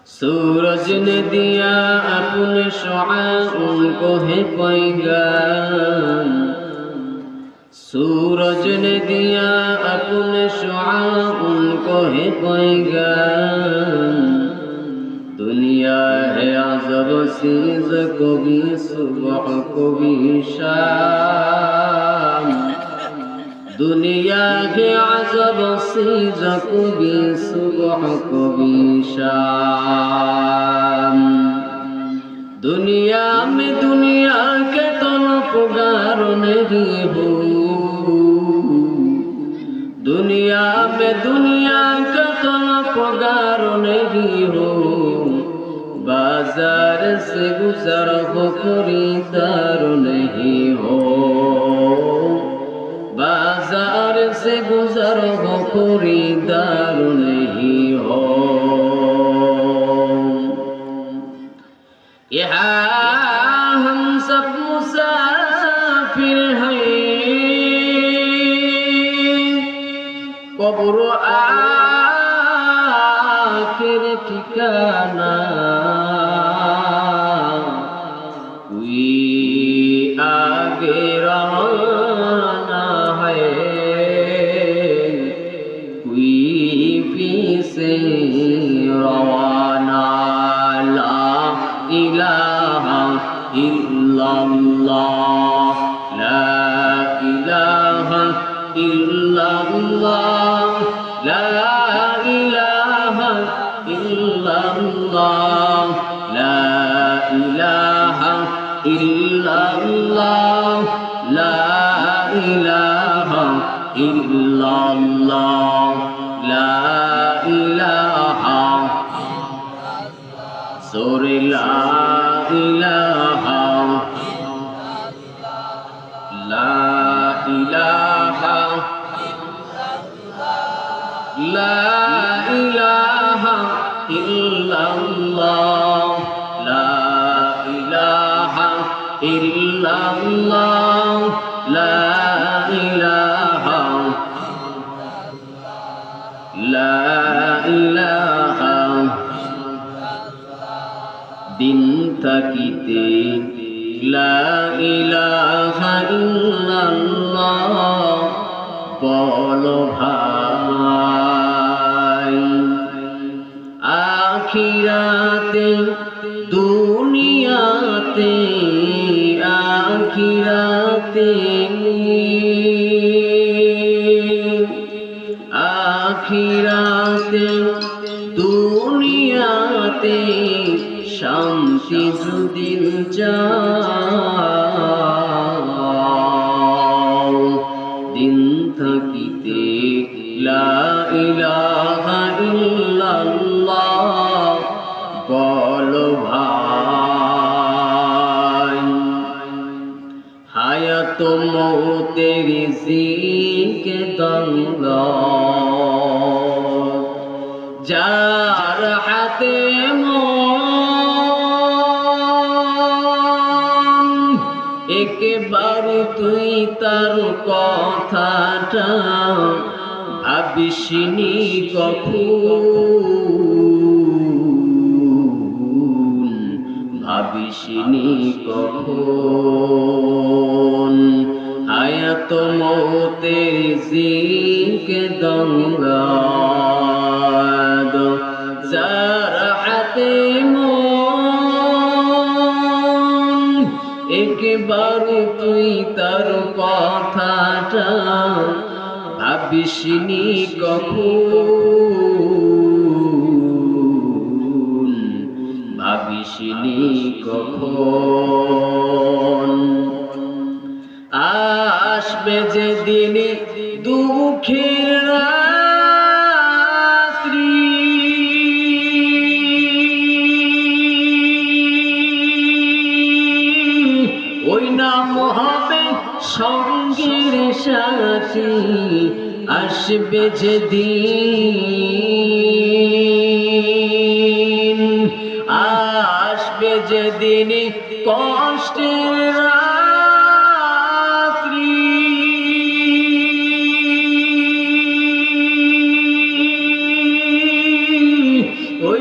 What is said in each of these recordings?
सूरज ने दिया अपने शुआ उनको है पैगाम। सूरज ने दिया अपने शुआ उनको है पैगाम। दुनिया है अज़ब सीज़ कभी सुबह कभी शाम। दुनिया के अज़ब सीज़ कभी सुबह कभी शाम। दुनिया में दुनिया के तलबगार नहीं हो। दुनिया में दुनिया के तलबगार नहीं हो। बाजार से गुजर हो खरीदार नहीं हो। बाजार से गुजर हो खरीदार नहीं हो। यहाँ हम सब मुसाफिर हैं। कब्र आखिर ठिकाना। कोई आगे रवाना है, कोई पीछे रवाना। ला इलाहा इल्लल्लाह, ला इलाहा इल्लल्लाह, ला इलाहा इल्लल्लाह, ला इलाहा इल्लल्लाह, ला इलाहा इल्लल्लाह, ला इलाहा। सोरे ला इलाहा, ला इलाहा, ला इलाहा इल्लल्लाह, ला इलाहा इल्लल्लाह, ला इलाहा, ला इलाहा। दिन থাকিতে লা ইলাহা ইল্লাল্লাহ বলো ভাই। আখিরাতে দুনিয়াতে আখিরাতে আখিরাতে দুনিয়াতে শান্তি যদি চাও। দিন থাকিতে লা ইলাহা ইল্লাল্লাহ বলো ভাই। হায়াত মৌতে রিজিক দৌলত যার হাতে একবার তুই তার কথাটা ভাবিসনি কখন, ভাবিসনি কখন। হায়াত মৌতে রিজিক দৌলত যার হাতে একবার তুই তার কথাটা ভাবিসনি কখন, ভাবিসনি কখন। আসবে যেদিন দুঃখের রাত্রি, ওই নাম হবে সঙ্গের সাথী। আসবে যেদিন, আসবে যেদিন কষ্টের রাত্রি, ওই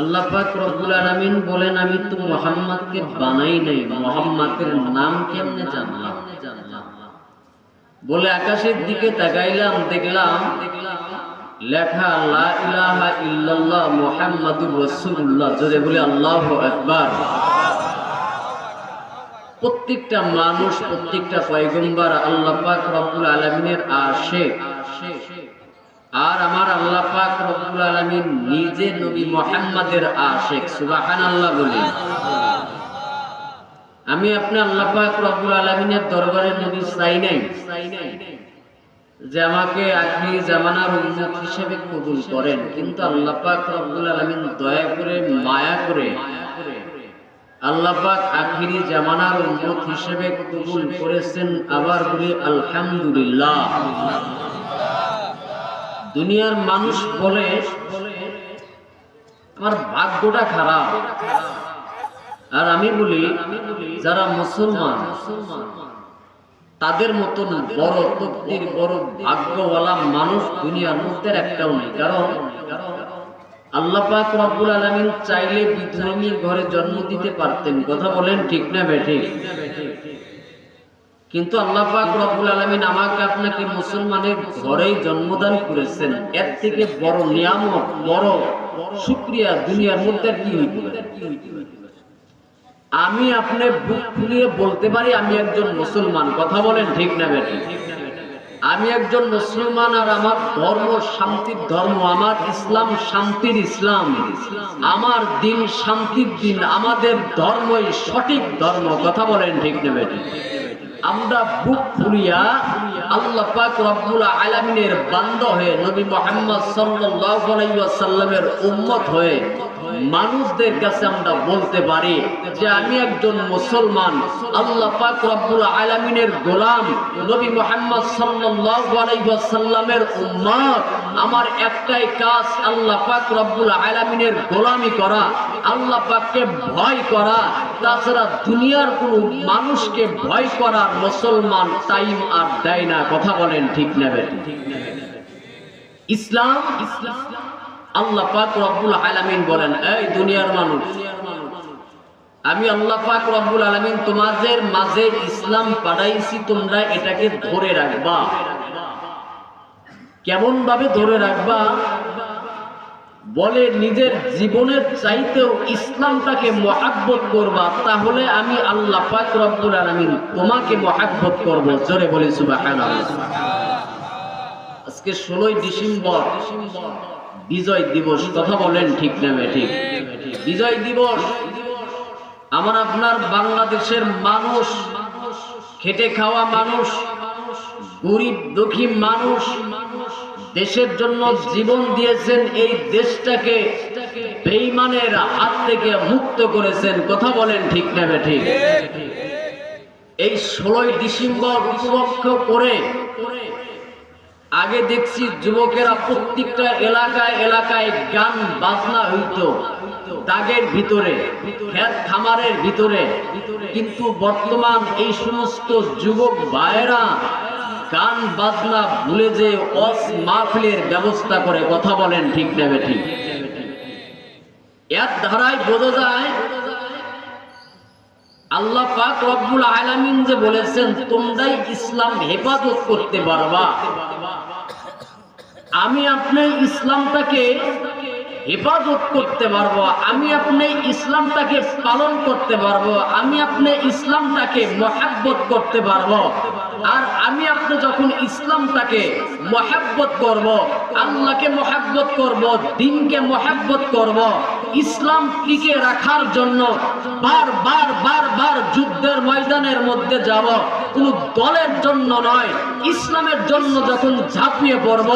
আল্লাহ পাক রব্বুল আলামিন বলেন আমি তো মুহাম্মদকে বানাই নাই, মুহাম্মাদের নাম কেমনে জানলাম? বলে আকাশের দিকে তাকাইলাম, দেখলাম লেখা লা ইলাহা ইল্লাল্লাহ মুহাম্মাদুর রাসূলুল্লাহ। জোরে বলি আল্লাহু আকবার। প্রত্যেকটা মানুষ, প্রত্যেকটা পয়গম্বর আল্লাহ পাক রব্বুল আলামিনের আশিক। আর আমার আল্লাহ পাক রব্বুল আলামিন নিজে নবী মুহাম্মাদের আশিক। সুবহানাল্লাহ বলি। আমি আপনি আল্লাহ পাক রব্বুল আলামিনের দরবারে নবী চাই নাই যে আমাকে আখিরি জামানার উম্মত হিসেবে কবুল করেন, কিন্তু আল্লাহ পাক রব্বুল আলামিন দয়া করে, মায়া করে আল্লাহ পাক আখিরি জামানার উম্মত হিসেবে কবুল করেছেন। আবার বলি আলহামদুলিল্লাহ। দুনিয়ার মানুষ বলে আমার ভাগ্যটা খারাপ, আর আমি বলি যারা মুসলমান তাদের মতন বড় তকদির, বড় ভাগ্যওয়ালা মানুষ দুনিয়ার মধ্যে একটাও নেই। কারণ আল্লাহ পাক রব্বুল আলামিন চাইলে বিধর্মীর ঘরে জন্ম দিতে পারতেন। কথা বলেন ঠিক না বেঠিক? কিন্তু আল্লাহ পাক রব্বুল আলামিন আমাকে আপনাকে মুসলমানের ঘরেই জন্মদান করেছেন। এর থেকে বড় নিয়ামত, বড় শুকরিয়া দুনিয়ার মধ্যে কি হইতে পারে? আমি আপনি বুক ফুলিয়ে বলতে পারি আমি একজন মুসলমান। কথা বলেন ঠিক না বেঠিক? আমি একজন মুসলমান, আর আমার ধর্ম শান্তির ধর্ম, আমার ইসলাম শান্তির ইসলাম, আমার দিন শান্তির দিন, আমাদের ধর্মই সঠিক ধর্ম। কথা বলেন ঠিক না বেঠিক? আমরা বুক ফুলিয়া আল্লাহ পাক রব্বুল আলামিনের বান্দা হয়ে, নবী মুহাম্মদ সাল্লাল্লাহু আলাইহি ওয়াসাল্লামের উম্মত হয়ে মানুষদের কাছে আমরা বলতে পারি যে আমি একজন মুসলমান, আল্লাহ পাক রব্বুল আলামিনের গোলাম, নবী মুহাম্মদ সাল্লাল্লাহু আলাইহি ওয়াসাল্লামের উম্মত। আমার একটাই কাজ আল্লাহ পাক রব্বুল আলামিনের গোলামি করা, আল্লাহ পাককে ভয় করা। তাছাড়া দুনিয়ার কোনো মানুষকে ভয় করার মুসলমান টাইম আর দেয় না। কথা বলেন ঠিক না বেঠিক? ইসলাম আল্লাহ পাক রব্বুল আলামিন বলেন, এই দুনিয়ার মানুষ, আমি আল্লাহ পাক রব্বুল আলামিন তোমাদের মাঝে ইসলাম পাঠাইছি, তোমরা এটাকে ধরে রাখবা। কেমন ভাবে ধরে রাখবা? বলে নিজের জীবনের চাইতেও ইসলামটাকে মহাব্বত করবা, তাহলে আমি আল্লাহ পাক রব্বুল আলামিন তোমাকে মহাব্বত করব। জোরে বলি সুবহানাল্লাহ। আজকে 16 ডিসেম্বর বিজয় দিবস। কথা বলেন ঠিক না বেঠিক? বিজয় দিবস আমার আপনার বাংলাদেশের মানুষ, খেটে খাওয়া মানুষ, গরিব দুঃখী মানুষ দেশের জন্য জীবন দিয়েছেন, এই দেশটাকে বেঈমানের হাত থেকে মুক্ত করেছেন। কথা বলেন ঠিক না বেঠিক? এই 16 ডিসেম্বর উপলক্ষ করে আগে দেখছি যুবকেরা প্রত্যেকটা এলাকায় এলাকায় গান বাজনা হইতো দাগের ভিতরে, খেত খামারের ভিতরে। কিন্তু বর্তমান এই সমস্ত যুবক ভাইয়েরা গান বাজনা ভুলে যে ওয়াজ মাহফিলের ব্যবস্থা করে। কথা বলেন ঠিক না বেঠিক? এর ধারায় বোঝা যায় আল্লাহ পাক রব্বুল আলামিন যে বলেছেন তোমরাই ইসলাম হেফাজত করতে পারবা। আমি আপনি ইসলামটাকে হেফাজত করতে পারবো, আমি আপনি ইসলামটাকে পালন করতে পারবো, আমি আপনি ইসলামটাকে মহাব্বত করতে পারবো। আর আমি আপনি যখন ইসলামটাকে মহাব্বত করব, আল্লাহকে মহাব্বত করব, দ্বীনকে মহাব্বত করব, ইসলাম টিকে রাখার জন্য বার যুদ্ধের ময়দানের মধ্যে যাব, কোন দলের জন্য নয়, ইসলামের জন্য যখন ঝাঁপিয়ে পড়ব,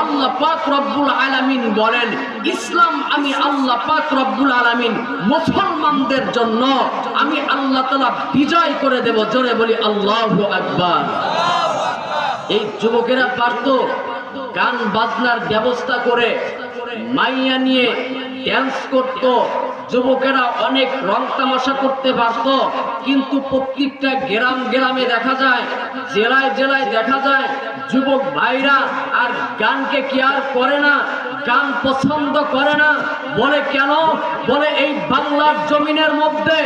আল্লাহ পাক রব্বুল আলামিন বলেন ইসলাম আমি আল্লাহ পাক রব্বুল আলামিন মুসলমানদের জন্য আমি আল্লাহ তাআলা বিজয় করে দেব। জোরে বলি আল্লাহু আকবার। এই যুবকেরা পারত গান বাজনার ব্যবস্থা করে মাইয়া নিয়ে ড্যান্স করত, যুবকেরা অনেক রং তামাশা করতে পারত। কিন্তু প্রত্যেকটা গ্রামে দেখা যায়, জেলায় দেখা যায় যুবক ভাইরা আর গানকে কেয়ার করে না, গান পছন্দ করে না। বলে কেন? বলে এই বাংলার জমিনের মধ্যে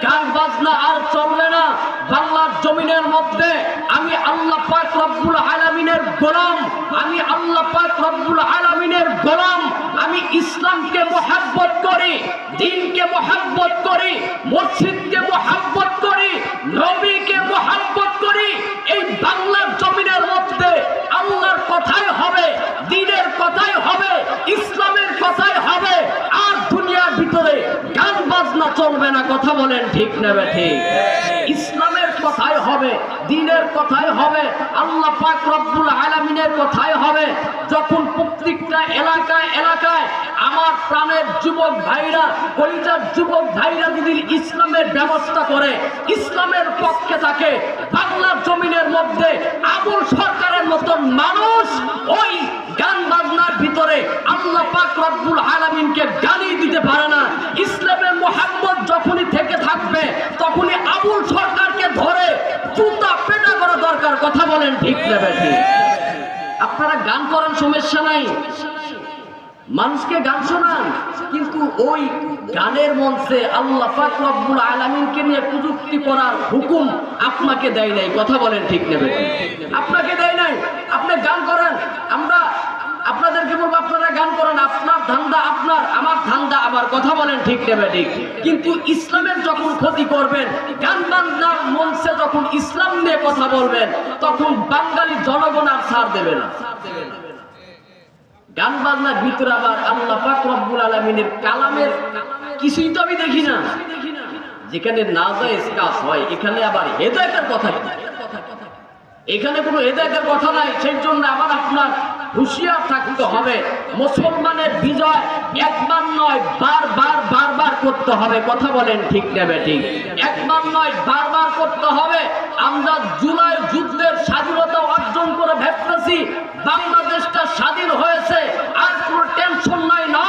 গান বাজনা আর চলবে না। বাংলার জমিনের মধ্যে আমি আল্লাহ পাক রব্বুল আলামিনের গোলাম, আমি আল্লাহ পাক রব্বুল আলামিনের গোলাম। আমি ইসলামকে মুহাব্বত করি, দ্বীনকে মুহাব্বত করি, মসজিদকে মুহাব্বত করি, নবীকে মুহাব্বত করি। এই বাংলার জমিনের মধ্যে আল্লাহর কথাই হবে, দ্বীনের কথাই হবে, ইসলামের কথাই হবে। আর দুনিয়ার ভিতরে গান বাজনা চলবে না। কথা বলেন ঠিক না ঠিক? ইসলামের কথাই হবে, দ্বীনের কথাই হবে, আল্লাহ পাক রব্বুল আলামিনের কথাই হবে। যখন প্রত্যেকটা এলাকায় এলাকায় আমার প্রাণের যুবক ভাইরা, কলিজার যুবক ভাইরা যদি ইসলামের ব্যবস্থা করে, ইসলামের পক্ষে থাকে, বাংলার জমিনের মধ্যে আবুল সরকারের মতন মানুষ ওই গান বাজনার ভিতরে আল্লাহ পাক রব্বুল আলামিনকে গালি দিতে পারে না। ইসলামের মুহাব্বত যখনই থেকে থাকবে তখনই আবুল সরকারকে ধরে জুতা পেটা করা দরকার। কথা বলেন ঠিক না ঠিক? আপনারা গান করার সমস্যা নাই, মানুষকে গান শোনান, কিন্তু ওই গানের মঞ্চে আল্লাহ পাক রব্বুল আলামিনকে নিয়ে প্রযুক্তি করার হুকুম আপনাকে দেয় নাই। কথা বলেন ঠিক নেবে? আপনাকে দেয় নাই। আপনি গান করেন, আমরা আপনাদেরকে বলবো আপনারা গান করেন, আপনার ধান্দা আপনার, আমার ধান্দা আমার। কথা বলেন ঠিক নেবে ঠিক? কিন্তু ইসলামের যখন ক্ষতি করবেন, গান বাজনার মঞ্চে যখন ইসলাম নিয়ে কথা বলবেন, তখন বাঙালি জনগণ আর ছাড় দেবে না। গান বাজনার ভিতরে আবার আল্লাহ পাক রব্বুল আলামিনের কালামের কিছুই তো আমি দেখি না। যেখানে নাজায়েজ কাজ হয় এখানে আবার হেদায়েতের কথা, এখানে কোনো হেদায়েতের কথা নাই। সেই জন্য আবার আপনার হুঁশিয়ার থাকতে হবে। মুসলমানের বিজয় একবার নয় বারবার করতে হবে। কথা বলেন ঠিক নেবে ঠিক? একবার নয় বারবার করতে হবে। আমরা জুলাই যুদ্ধের স্বাধীনতা অর্জন করে ভাবতেছি বাংলাদেশটা স্বাধীন হয়েছে, আর কোনো টেনশন নাই। না,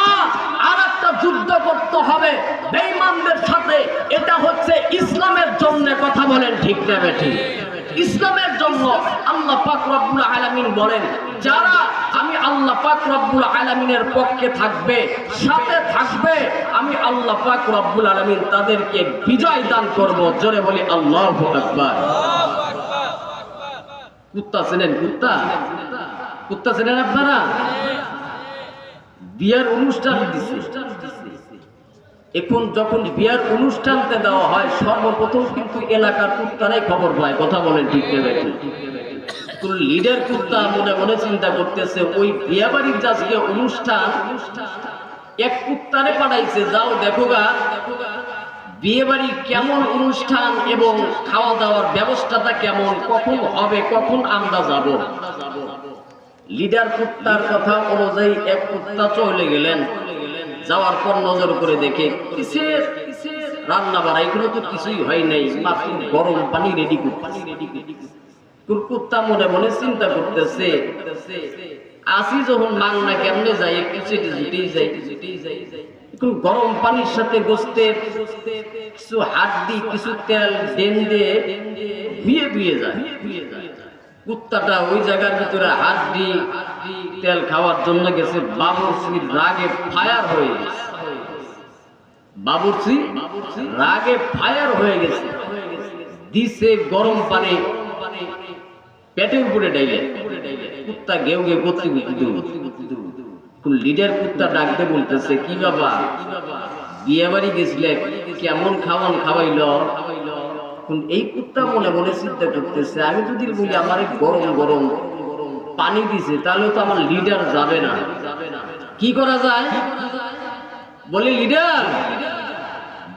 আর একটা যুদ্ধ করতে হবে বেঈমানদের সাথে। এটা হচ্ছে ইসলামের জন্য। কথা বলেন ঠিক নেবে ঠিক? ইসলামের জন্য আল্লাহ পাক রব্বুল আলামিন বলেন, যারা আমি আল্লাহ পাক রব্বুল আলামিনের পক্ষে থাকবে, সাথে থাকবে, আমি আল্লাহ পাক রব্বুল আলামিন তাদেরকে বিজয় দান করব। জোরে বলি আল্লাহু আকবার। কুত্তা চেনেন? কুত্তা চেনেন আপনারা? বিয়ের অনুষ্ঠান দিচ্ছে। এখন যখন বিয়ার অনুষ্ঠানতে দেওয়া হয়, সর্বপ্রথম কিন্তু এলাকার কুত্তারাই খবর পায়। কথা বলেন ঠিক নেবে? লিডার কুত্তা মনে মনে চিন্তা করতেছে ওই বিয়া বাড়ির যাচ্ছে অনুষ্ঠান, এক কুত্তারে পাঠাইছে, যাও দেখো গা বিয়ে বাড়ি কেমন অনুষ্ঠান এবং খাওয়া দাওয়ার ব্যবস্থাটা কেমন, কখন হবে, কখন আমরা যাব। লিডার কুত্তার কথা অনুযায়ী এক কুত্তা চলে গেলেন। যাওয়ার পর নজর করে দেখে কিসের রান্না বাড়া, এগুলো তো কিছুই হয় নাই, মাত্র গরম পানি রেডি করতেছে। কুত্তা মনে মনে চিন্তা করতেছে, আসি যখন মাংনা কেমনে যায়, একটু জুটেই যাই। এখন গরম পানির সাথে গোস্তের কিছু হাড্ডি, কিছু তেল ডেন্দে ধুয়ে যায়। কুত্তাটা ওই জায়গার ভিতরে হাড্ডি তেল খাওয়ার জন্য গেছে। বাবুর্চির রাগে ফায়ার হয়ে গেছে। বাবুর্চি রাগে ফায়ার হয়ে গেছে, দিছে গরম পানি পেটের উপরে ডাইলে। কুত্তা গেউ গেউ করতে লিডার কুত্তা ডাকতে বলতেছে, কি বাবা বিয়ে বাড়ি গেছিলে, কেমন খাওয়ান খাওয়াইল? এই কুত্তা মনে মনে চিন্তা করতেছে, আমি যদি বলি আমার গরম গরম পানি দিছে তাহলে তো আমার লিডার যাবে না, কি করা যায়? বলে লিডার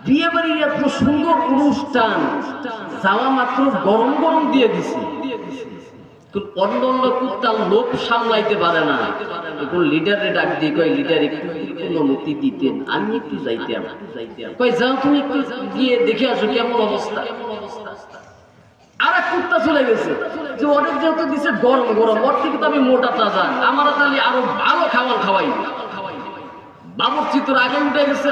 বিয়ে বাড়ির এত সুন্দর অনুষ্ঠান, যাওয়া মাত্র গরম গরম দিয়ে দিছে। অন্য অন্য কুত্তা লোক সামলাইতে পারে না। এখন লিডারে ডাক দিয়ে কয়, লিডার একটু অনুমতি দিতেন, আমি একটু যাইতাম। কয় যাও তুমি একটু গিয়ে দেখে আসো কেমন অবস্থা। আর এক কুত্তা চলে গেছে যে অনেক যেহেতু দিছে গরম গরম, ওর থেকে তো আমি মোটা তাজা, আমার তাহলে আরো ভালো খাবার খাওয়াই। বাবুর্চি তোর আগে উঠে গেছে।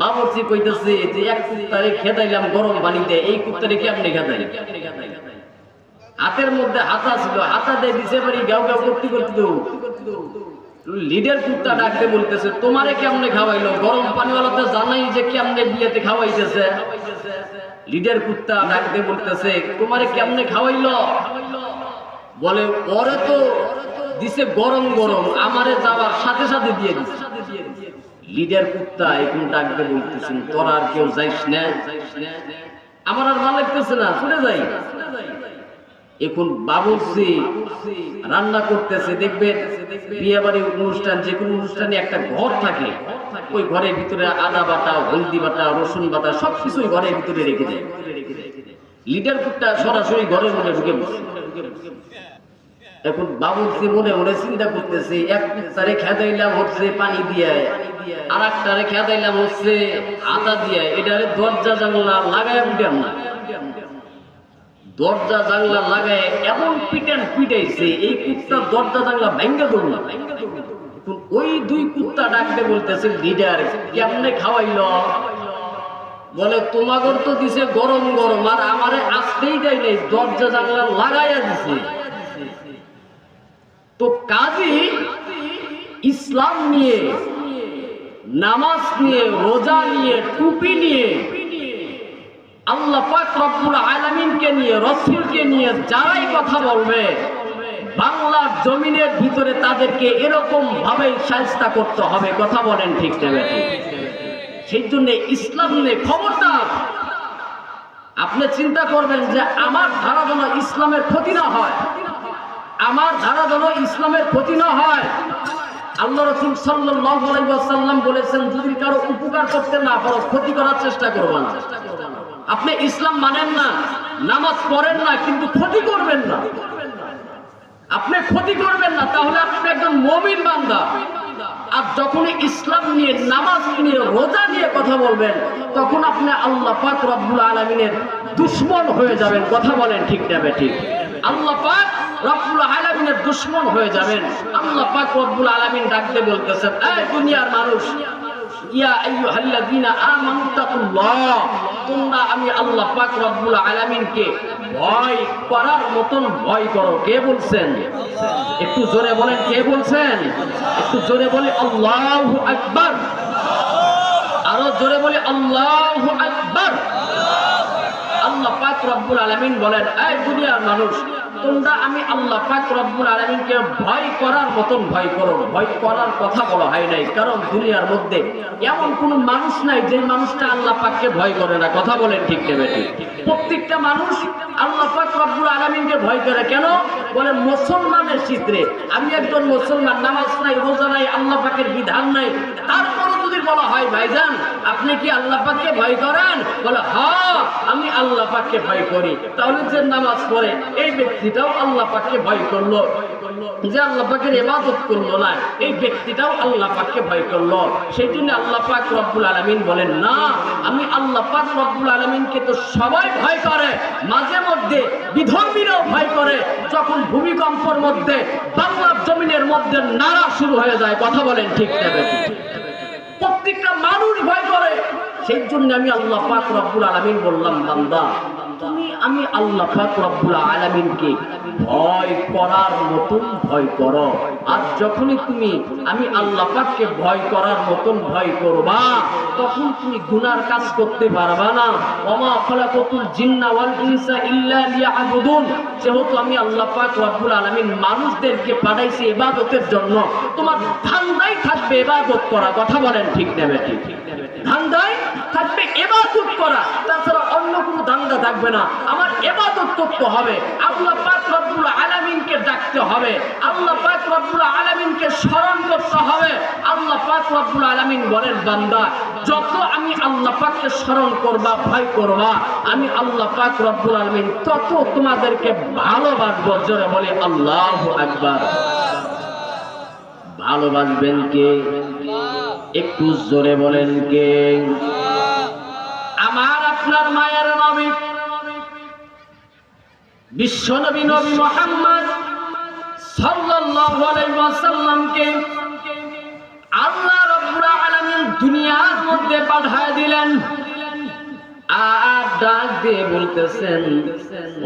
বাবুর্চি কইতেছে যে এক কুত্তারে খেদাইলাম গরম পানিতে, এই কুত্তারে কেমনে খেদাই? হাতের মধ্যে হাতা ছিল, হাতা দিয়ে দিছে বাড়ি গাও গাও করতে করতে লিডার কুত্তা ডাকতে বলতেছে তোমারে কেমনে খাওয়াইলো? গরম পানিওয়ালাতে জানাই যে কেমনে বিয়েতে খাওয়াইতেছে। লিডার কুত্তা ডাকতে বলতেছে তোমারে কেমনে খাওয়াইলো? বলে ওরে তো দিছে গরম গরম, আমারে যাওয়ার সাথে সাথে দিয়ে দিছে। লিডার কুত্তা এখন ডাকতে বলতেছেন তোরা আর কেউ যাইস না, আমার আর ভালো লাগতেছে না, চলে যাই। এখন বাবুর্চি রান্না করতেছে, দেখবেন বিয়ে বাড়ির অনুষ্ঠান, যে কোনো অনুষ্ঠানে একটা ঘর থাকে, ওই ঘরের ভিতরে আদা বাটা, হলদি বাটা, রসুন বাটা সবকিছুই ঘরের ভিতরে রেখে দেয়। লিডার কুত্তা সরাসরি ঘরের মধ্যে ঢুকে বসে। এখন বাবুর্চি মনে মনে চিন্তা করতেছে, এক কুত্তারে খেদাইলাম হচ্ছে পানি দিয়ে, আর একটারে খেদাইলাম হচ্ছে আদা দিয়ে, এটারে দরজা জানলা লাগায় উঠেন না, দরজা জানলা লাগায় এমন পিটাইছে এই কুত্তার দরজা জানলা ভেঙ্গে দৌড় না। ওই দুই কুত্তা ডাকতে বলতেছে লিডার কেমনে খাওয়াইল? বলে তোমাগর তো দিছে গরম গরম, আর আমারে আসতেই দেয় নাই, দরজা জানলা লাগাইয়া দিছে। তো কাজী ইসলাম নিয়ে, নামাজ নিয়ে, রোজা নিয়ে, টুপি নিয়ে, আল্লাহ পাক রব্বুল আলামিনকে নিয়ে, রাসূলকে নিয়ে যারাই কথা বলবে, বাংলার জমিনের ভিতরে তাদেরকে এরকম ভাবে শায়েস্তা করতে হবে। কথা বলেন ঠিক না বেঠিক? সেই জন্য ইসলাম নিয়ে খবরদার। আপনি চিন্তা করবেন যে আমার ধারা যেন ইসলামের ক্ষতি না হয়, আমার ধারা যেন ইসলামের ক্ষতি না হয়। আল্লাহ রাসূল সাল্লাল্লাহু আলাইহি ওয়াসাল্লাম বলেছেন যদি কারো উপকার করতে না পারো ক্ষতি করার চেষ্টা করবে না। আপনি ইসলাম মানেন না, নামাজ পড়েন না, কিন্তু ক্ষতি করবেন না, আপনি ক্ষতি করবেন না, তাহলে আপনি একজন মুমিন বান্দা। আর যখন ইসলাম নিয়ে, নামাজ নিয়ে, রোজা নিয়ে কথা বলবেন, তখন আপনি আল্লাহ পাক রব্বুল আলামিনের দুশমন হয়ে যাবেন। কথা বলেন ঠিক না বেঠিক? আল্লাহ পাক রব্বুল আলামিনের দুশমন হয়ে যাবেন। আল্লাহ পাক রব্বুল আলামিন ডাকতে বলতেছেন এই দুনিয়ার মানুষ, ইয়া আইয়ুহাল্লাযীনা আমানু তাকুল্লাহ, তোমরা আমি আল্লাহ পাক রব্বুল আলামিনকে ভয় করার মতন ভয় করো। কে বলছেন? একটু জোরে বলেন, কে বলছেন? একটু জোরে বলি আল্লাহু আকবার, আরো জোরে বলি আল্লাহু আকবার। আল্লাহ পাক রব্বুল আলামিন বলেন এই দুনিয়ার মানুষ, তোমরা আমি আল্লাহ পাক রব্বুল আলামিনকে ভয় করার মতন ভয় করো। ভয় করার কথা বলা হয় নাই, কারণ দুনিয়ার মধ্যে এমন কোন মানুষ নাই যে মানুষটা আল্লাহ পাককে ভয় করে না। কথা বলেন ঠিক না বেঠিক? প্রত্যেকটা মানুষ আল্লাহ পাক রব্বুল আলামিনকে ভয় করে। কেন? বলে মুসলমানের চিত্রে আমি একজন মুসলমান, নামাজ নাই, রোজা নাই, আল্লাহ পাকের বিধান নাই, তারপরও যদি বলা হয় ভাইজান আপনি কি আল্লাহ পাককে ভয় করেন? বলে হ্যাঁ আমি আল্লাহ পাককে ভয় করি। তাহলে যে নামাজ পড়ে এই ব্যক্তিটাও আল্লাহ পাককে ভয় করলো, যে আল্লাহ পাকের ইবাদত করলো না এই ব্যক্তিটাও আল্লাহ পাককে ভয় করলো। সেই জন্য আল্লাহ পাক রব্বুল আলামিন বলেন না, আমি আল্লাহ পাক রব্বুল আলামিনকে তো সবাই ভয় করে, মাঝে মধ্যে বিধর্মীরাও ভয় করে। যখন ভূমিকম্পের মধ্যে বাংলার জমিনের মধ্যে নাড়া শুরু হয়ে যায়। কথা বলেন ঠিক না বেঠিক? প্রত্যেকটা মানুষ ভয় করে। সেই জন্য আমি আল্লাহ পাক রব্বুল আলামিন বললাম বান্দা তুমি আমি আল্লাহ পাক রব্বুল আলামিনকে ভয় করার মতন ভয় করো। আর যখনই তুমি আমি আল্লাহ পাককে ভয় করার মতন ভয় করবা, তখন তুমি গুনার কাজ করতে পারবা না। ওমা খালাকাতুল জিন্না ওয়াল ইনসা ইল্লা লিয়াবুদুন, যেহেতু আমি আল্লাহ পাক রব্বুল আলামিন মানুষদেরকে পাঠাইছি ইবাদতের জন্য, তোমার ধান্দাই থাকবে ইবাদত করা। কথা বলেন ঠিক না বেঠিক? ধান্দাই থাকবে ইবাদত করা, তাছাড়া অন্য কোনো ধান্দা থাকবে না। আমার ইবাদত করতে হবে, আল্লাহ পাক রব্বুল আলামিনকে ডাকতে হবে, আল্লাহ পাক রব্বুল আলামিনকে স্মরণ করতে হবে। আল্লাহ পাক রব্বুল আলামিন বলেন বান্দা যত আমি আল্লাহ পাককে স্মরণ করবা, ভয় করবা, আমি আল্লাহ পাক রব্বুল আলামিন তত তোমাদেরকে ভালোবাসবো। জোরে বলি আল্লাহু আকবার। ভালোবাসবেন কে? একটু জোরে বলেন কে? আমার আপনার মায়ের নবী বিশ্ব নবী নবী মুহাম্মদ সাল্লাল্লাহু আলাইহি ওয়াসাল্লামকে আল্লাহ রাব্বুল আলামিন দুনিয়ার মধ্যে পাঠিয়ে দিলেন। আর ডাক দিয়ে বলতেছেন,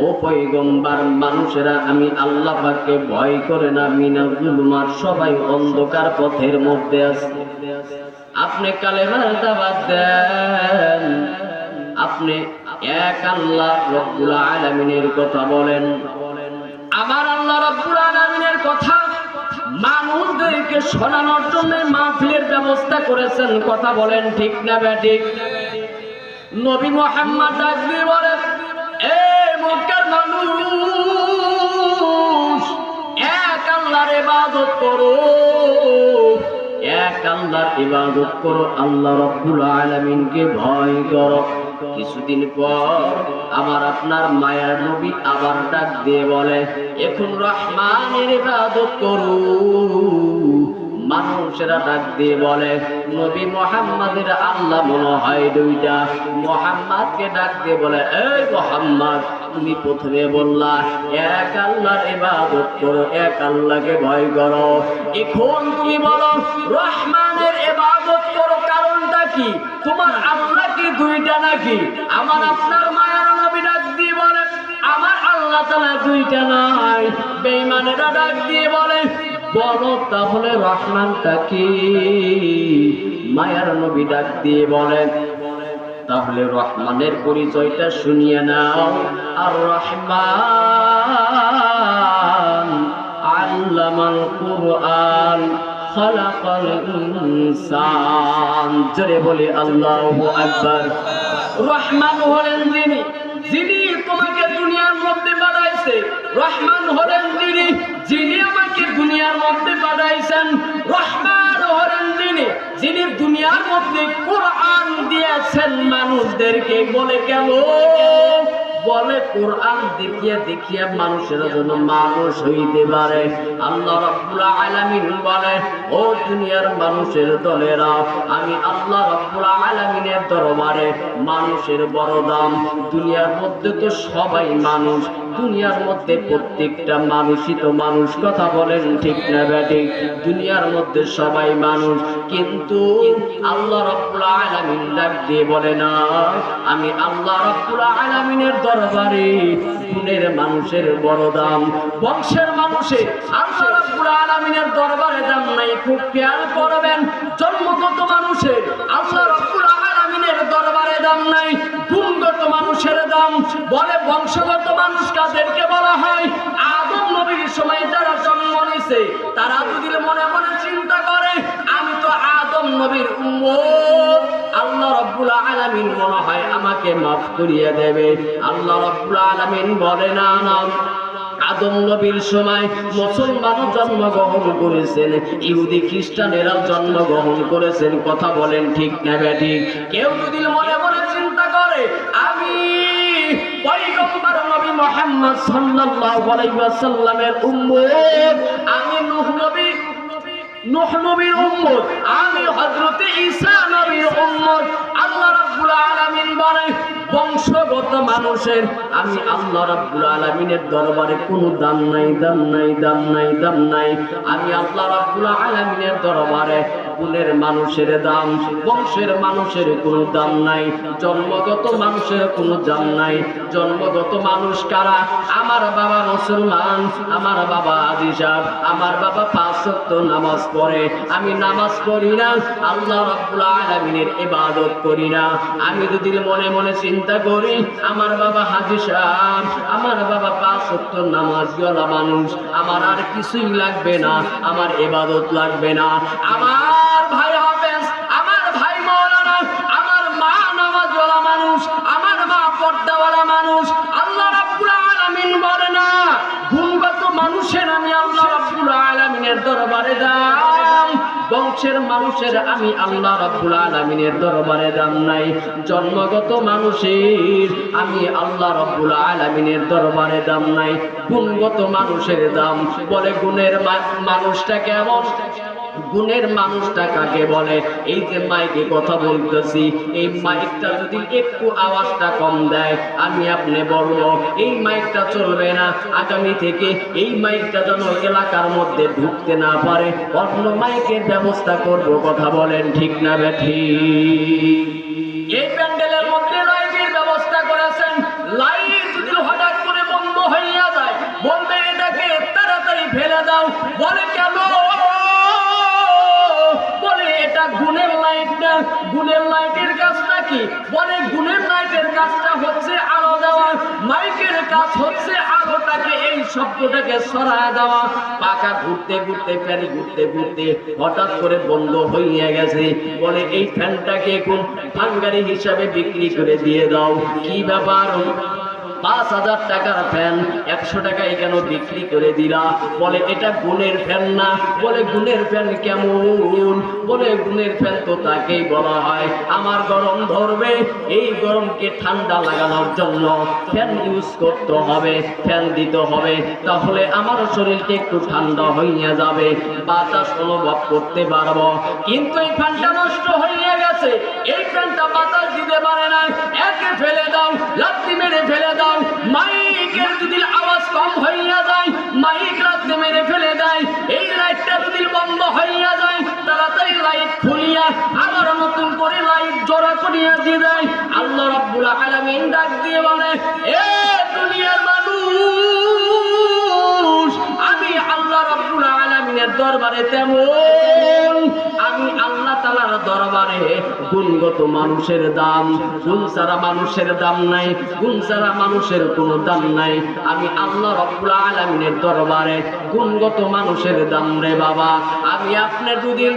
ও পয়গম্বর, মানুষেরা আমি আল্লাহ পাককে ভয় করে না, মিনাল যুলুমাত, সবাই অন্ধকার পথের মধ্যে আছে। আপনি কালেমার দাওয়াত দেন, আপনি এক আল্লাহ রব্বুল আলামিনের কথা বলেন। আমার আল্লাহ রব্বুল আলামিনের কথা মানুষদেরকে শোনানোর জন্য মাহফিলের ব্যবস্থা করেছেন। কথা বলেন ঠিক না বেঠিক? নবী মুহাম্মদ ডাক দিয়ে বলেন, এই মক্কার মানুষ, এক আল্লাহর ইবাদত করো, এক আল্লাহর ইবাদত করো, আল্লাহ রাব্বুল আলামিনকে ভয় করো। কিছুদিন পর আমার আপনার মায়ার নবী আবার ডাক দিয়ে বলে, এখন রহমানের ইবাদত করো। মানুষেরা ডাক দিয়ে বলে, নবী মুহাম্মাদের আল্লাহ মনে হয় দুইটা। মুহাম্মাদকে ডাক দিয়ে বলে, এই মুহাম্মদ, তুমি প্রথমে বললা এক আল্লাহর ইবাদত করো, এক আল্লাহকে ভয় করো, এখন তুমি বলো রহমানের ইবাদত করো। কারণটা কি? তোমার আল্লাহ কি দুইটা নাকি? আমার আপনার মায়ার নবী ডাক দিয়ে বলে, আমার আল্লাহ তাআলা দুইটা নয়। বেঈমানেরা ডাক দিয়ে বলে, বলো তাহলে রহমানটা কি? মায়ার নবী ডাক দিয়ে বলেন, তাহলে রহমানের পরিচয়টা শুনিয়ে নাও। আর রহমান আল্লামাল কুরআন খালাকাল ইনসান। জোরে বলি আল্লাহু আকবার। রহমান হলেন যিনি, যিনি তোমাকে দুনিয়ার মধ্যে পাঠাইছে। রহমান হলেন যিনি, যিনি আমাকে দুনিয়ার মধ্যে পাঠাইছেন। রহমান হলেন যিনি, যিনি দুনিয়ার মধ্যে কোরআন দিয়েছেন মানুষদেরকে। বলে কেন? বলে কোরআন দেখিয়ে দেখিয়ে মানুষের জন্য মানুষ হইতে পারে। আল্লাহ রাব্বুল আলামিন বলে, ও দুনিয়ার মানুষের দলেরা, আমি আল্লাহ রাব্বুল আলামিনের দরবারে মানুষের বড় দাম। দুনিয়ার মধ্যে তো সবাই মানুষ, দুনিয়ার মধ্যে প্রত্যেকটা মানুষই তো মানুষ। কথা বলেন ঠিক না বেঠিক? দুনিয়ার মধ্যে সবাই মানুষ, কিন্তু আল্লাহ রাব্বুল আলামিন ডাক দিয়ে বলে না, আমি আল্লাহ রাব্বুল আলামিনের দরবারে গুণের মানুষের বড় দাম। বংশের মানুষের আল্লাহ রাব্বুল আলামিনের দরবারে দাম নাই। খুব খেয়াল করবেন, জন্মগত মানুষের আল্লাহ রাব্বুল আলামিনের দরবারে দাম নাই, গুণগত মানুষের দাম। বলে বংশগত মানুষ কাদেরকে বলা হয়? আদম নবীর সময় যারা জন্ম নিছে, তারা যদি মনে মনে চিন্তা করে আমি তো আদম নবীর উম্মত, আল্লাহ রাব্বুল আলামিন মনে হয় আমাকে মাফ করিয়ে দেবে। আল্লাহ রাব্বুল আলামিন বলে না, না, আদম নবীর সময় মুসলমানও জন্মগ্রহণ করেছেন, ইহুদি খ্রিস্টানেরাও জন্মগ্রহণ করেছেন। কথা বলেন ঠিক না বেঠিক? কেউ যদি মনে মনে চিন্তা করে আমি পয়গম্বর নবী মুহাম্মদ সাল্লাল্লাহু আলাইহি ওয়াসাল্লামের উম্মত, আমি নূহ নবীর উম্মত, আমি হযরত ঈসা নবীর উম্মত, আল্লাহ রাব্বুল আলামিন বলে বংশগত মানুষের আমি আল্লাহ রাব্বুল আলামিনের দরবারে কোনো দাম নাই, দাম নাই, দাম নাই, দাম নাই। আমি আল্লাহ রাব্বুল আলামিনের দরবারে গুণের মানুষের দাম, বংশের মানুষের কোনো দাম নাই, জন্মগত মানুষের কোনো দাম নাই। জন্মগত মানুষ কারা? আমার বাবা মুসলমান, আমার বাবা হাজী সাহেব, আমার বাবা 5 ওয়াক্ত নামাজ পড়ে, আমি নামাজ পড়ি না, আল্লাহ রাব্বুল আলামিনের ইবাদত করি না। আমি যদি মনে মনে চিন্তা করি আমার বাবা হাজী সাহেব, আমার বাবা 5 ওয়াক্ত নামাজওয়ালা মানুষ, আমার আর কিছুই লাগবে না, আমার ইবাদত লাগবে না। আমার ভাই হাফেজ, আমার ভাই মাওলানা, আমার মা নামাজওয়ালা মানুষ, আমার মা পর্দাওয়ালা মানুষ, আল্লাহ রাব্বুল আলামিন বলে না গুণগত মানুষের আমি আল্লাহ রাব্বুল আলামিনের দরবারে দাম, বংশের মানুষের আমি আল্লাহ রাব্বুল আলামিনের দরবারে দাম নাই। জন্মগত মানুষের আমি আল্লাহ রাব্বুল আলামিনের দরবারে দাম নাই, গুণগত মানুষের দাম। বলে গুণের মানুষটা কেমন? গুণের মানুষটা কাকে বলে? এই যে মাইকে কথা বলতেছি, এই মাইকটা যদি একটু আওয়াজটা কম দেয়, আমি আপনি বলবো এই মাইকটা চলবে না, আগামী থেকে এই মাইকটা যেন এলাকার মধ্যে ঢুকতে না পারে, অন্য মাইকের ব্যবস্থা করব। কথা বলেন ঠিক না বেঠিক? এই প্যান্ডেলের মধ্যে লাইটের বলে কেন? বলে এটা গুণের লাইট না। গুণের লাইটের কাজটা কি? বলে গুণের লাইটের কাজটা হচ্ছে আলো দেওয়া, মাইকের কাজ হচ্ছে আলোটাকে, এই শব্দটাকে সরায় দেওয়া। পাকা ঘুরতে ঘুরতে, ফ্যান ঘুরতে ঘুরতে হঠাৎ করে বন্ধ হয়ে গেছে। বলে এই ফ্যানটাকে এখন ভাঙ্গারি হিসাবে বিক্রি করে দিয়ে দাও। কি ব্যাপার? ৫,০০০ টাকার ফ্যান ১০০ টাকায় কেন বিক্রি করে দিলা? বলে এটা গুণের ফ্যান না। বলে গুণের ফ্যান কেমন? বলে গুণের ফ্যান তো তাকেই বলা হয় আমার গরম ধরবে, এই গরমকে ঠান্ডা লাগানোর জন্য ফ্যান ইউজ করতে হবে, ফ্যান দিতে হবে, তাহলে আমার শরীরটা একটু ঠান্ডা হইয়া যাবে, বাতাস অনুভব করতে পারবো। কিন্তু এই ফ্যানটা নষ্ট হয়ে গেছে, এই ফ্যানটা বাতাস দিতে পারে না, একে ফেলে দাও, লাথি মেরে ফেলে দাও। মাইকের যদি আওয়াজ কম হইয়া যায়, মাইক লাথি মেরে ফেলে দেয়। এই লাইটটা যদি বন্ধ হইয়া যায়, তাড়াতাড়ি লাইট খুলিয়া আবার নতুন করে লাইট জোড়া করিয়া দিয়ে দেয়। আল্লাহ রাব্বুল আলামিন ডাক দিয়ে বলে, এ দুনিয়ার মানুষ, আমি আল্লাহ রাব্বুল আলামিনের দরবারে তেমন, আমি আল্লাহ তাআলার দরবারে গুণগত মানুষের দাম, গুণ ছাড়া মানুষের দাম নাই, গুণ ছাড়া মানুষের কোনো দাম নাই। আমি আল্লাহ রাব্বুল আলামিনের দরবারে গুণগত মানুষের দাম রে বাবা। আমি আপনার দুদিন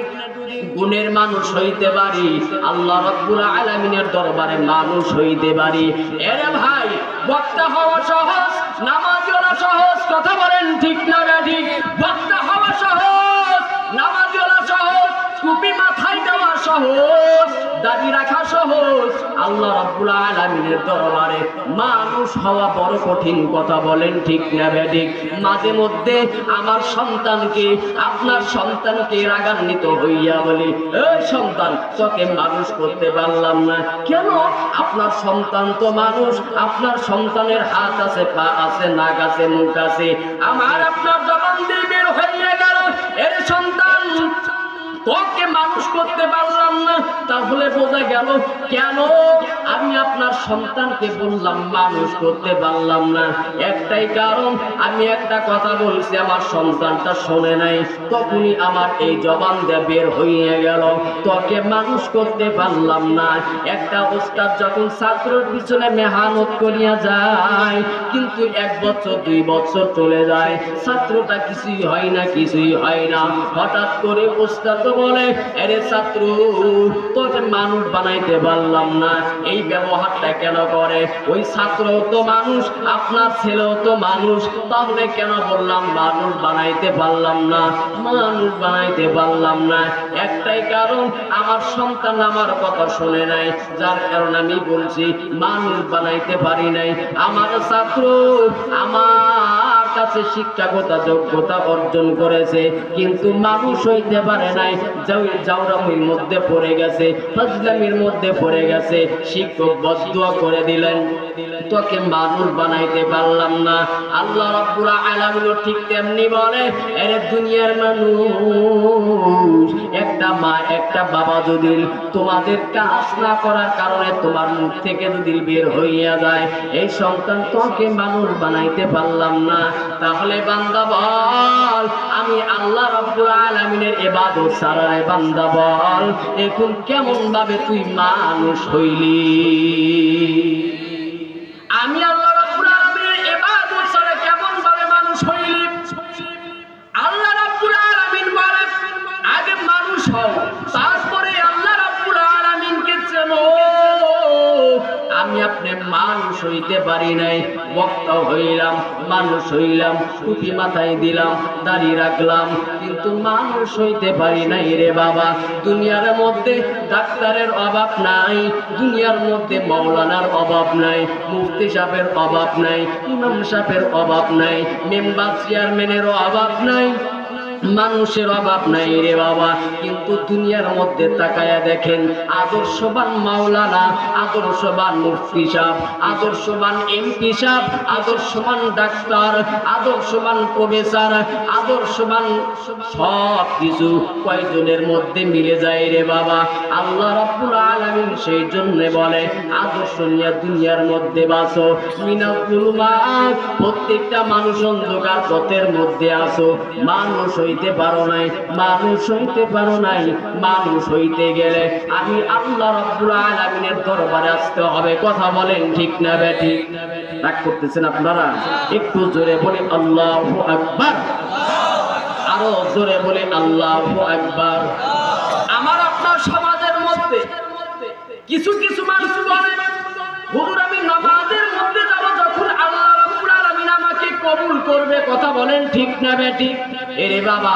গুণের মানুষ হইতে পারি, আল্লাহ রাব্বুল আলামিনের দরবারে মানুষ হইতে পারি। এরে ভাই, বক্তা হওয়া সহজ, নামাজি হওয়া সহজ, কথা বলেন ঠিক না ঠিক? বক্তা হওয়া সহজ, নামাজি হওয়া সহজ, টুপি মাথায় দেওয়া সহজ, দাড়ি রাখা সহজ। আল্লাহ রাব্বুল আলামিনের দরবারে মানুষ হওয়া বড় কঠিন, কথা বলেন ঠিক না ঠিক? মাঝে মধ্যে আমার সন্তানকে, আপনার সন্তানকে রাগান্বিত হইয়া বলি, এই সন্তান, তোকে মানুষ করতে পারলাম না। কেন? আপনার সন্তান তো মানুষ, আপনার সন্তানের হাত আছে, পা আছে, নাক আছে, মুখ আছে, আমার আপনার জবান দিয়ে বের হইয়া গেল, এর সন্তান তোকে মানুষ করতে পারলাম না। তাহলে বোঝা গেল কেন আমি আপনার সন্তানকে বললাম মানুষ করতে পারলাম না। একটাই কারণ, আমি একটা কথা বলছি, আমার সন্তানটা শোনে নাই, তখনই আমার এই জবান দিয়ে বের হয়ে গেল, তোকে মানুষ করতে পারলাম না। একটা ওস্তাদ যখন ছাত্রের পিছনে মেহনত করিয়া যায়, কিন্তু ১ বছর ২ বছর চলে যায়, ছাত্রটা কিছুই হয় না, কিছুই হয় না। হঠাৎ করে ওস্তাদ বলে, আরে ছাত্র, তোকে মানুষ বানাইতে পারলাম না। এই ব্যবহারটা কেন করে? ওই ছাত্রও তো মানুষ, আপনার ছেলেও তো মানুষ, তাহলে কেন বললাম মানুষ বানাইতে পারলাম না, মানুষ বানাইতে পারলাম না? একটাই কারণ, আমার সন্তান আমার কথা শোনে নাই, যার কারণে আমি বলছি মানুষ বানাইতে পারি নাই। আমার ছাত্র আমার কাছে শিক্ষাগত যোগ্যতা অর্জন করেছে, কিন্তু মানুষ হইতে পারে নাই, জাউরামির মধ্যে পড়ে গেছে, ফাজলামির মধ্যে পড়ে গেছে। শিক্ষক বদদুয়া করে দিলেন, তোকে মানুষ বানাইতে পারলাম না। আল্লাহ রাব্বুল আলামিন ঠিক তেমনি বলে, এরে দুনিয়ার মানুষ, একটা মা একটা বাবা যদি তোমাদের কাজ না করার কারণে তোমার মুখ থেকে যদি বের হইয়া যায়, এই সন্তান তোকে মানুষ বানাইতে পারলাম না, তাহলে বান্দা বল, আমি আল্লাহ রাব্বুল আলামিনের ইবাদত ছাড়া, বান্দা বল, এখন কেমন ভাবে তুই মানুষ হইলি? আমি আল্লাহ রাব্বুল আলামিনের ইবাদত ছাড়া কেমন ভাবে মানুষ হইলি? আল্লাহ রাব্বুল আলামিন বলে, আগে মানুষ হও, তারপরে আল্লাহ রাব্বুল আলামিনকে চেনো। আমি আপনি মানুষ হইতে পারি নাই, বক্তা হইলাম, মানুষ হইলাম, টুপি মাথায় দিলাম, দাড়ি রাখলাম, কিন্তু মানুষ হইতে পারি নাই রে বাবা। দুনিয়ার মধ্যে ডাক্তারের অভাব নাই, দুনিয়ার মধ্যে মাওলানার অভাব নাই, মুফতি সাহেবের অভাব নাই, ইমাম সাহেবের অভাব নাই, মেম্বার চেয়ারম্যানেরও অভাব নাই, মানুষের অভাব নাই রে বাবা, কিন্তু দুনিয়ার মধ্যে তাকায়া দেখেন আদর্শবান মাওলানা, আদর্শবান মুফতি সাহেব, আদর্শবান এমপি সাহেব, আদর্শবান ডাক্তার, আদর্শবান প্রফেসর, আদর্শবান সব কিছু কয়জনের মধ্যে মিলে যায় রে বাবা? আল্লাহ রাব্বুল আলামিন সেই জন্য বলে আদর্শ নিয়ে দুনিয়ার মধ্যে বাঁচো। মিনাল যুলুমাত, প্রত্যেকটা মানুষ অন্ধকার পথের মধ্যে আসো। মানুষ হইতে পারো নাই, মানুষ হইতে পারো নাই, মানুষ হইতে গেলে আমি আল্লাহ রাব্বুল আলামিনের দরবারে আসতে হবে। কথা বলেন ঠিক না বেঠিক? রাগ করতেছেন আপনারা? একটু জোরে বলে আল্লাহু আকবার, আরো জোরে বলে আল্লাহু আকবার। আমার আপনার সমাজের মধ্যে কিছু কিছু মানুষ বলে হুজুর আমি নামাজের মধ্যে যাব, যখন আল্লাহ রাব্বুল আলামিন আমাকে কবুল করবে। কথা বলেন ঠিক না বেঠিক? এরে বাবা,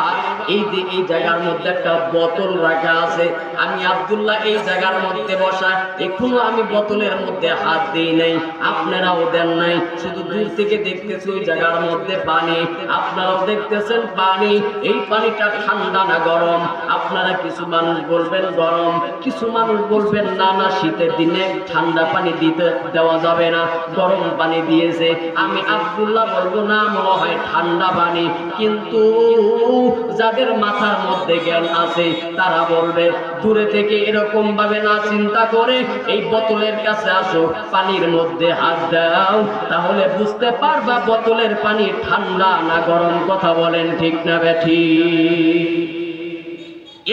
এই যে এই জায়গার মধ্যে একটা বোতল রাখা আছে, আমি আব্দুল্লাহ এই জায়গার মধ্যে বসা, এখনো আমি বোতলের মধ্যে হাত দিই নাই, আপনারাও দেন নাই, শুধু দূর থেকে দেখতেছি ওই জায়গার মধ্যে পানি, আপনারাও দেখতেছেন পানি। এই পানিটা ঠান্ডা না গরম? আপনারা কিছু মানুষ বলবেন গরম, কিছু মানুষ বলবেন না না শীতের দিনে ঠান্ডা পানি দিতে দেওয়া যাবে না, গরম পানি দিয়েছে। আমি আব্দুল্লাহ বলবো না, মনে হয় ঠান্ডা পানি। কিন্তু যাদের মাথার মধ্যে জ্ঞান আছে তারা বলবে দূরে থেকে এরকম ভাবে না চিন্তা করে এই বোতলের কাছে আসো, পানির মধ্যে হাত দাও, তাহলে বুঝতে পারবা বোতলের পানি ঠান্ডা না গরম। কথা বলেন ঠিক না বেঠিক?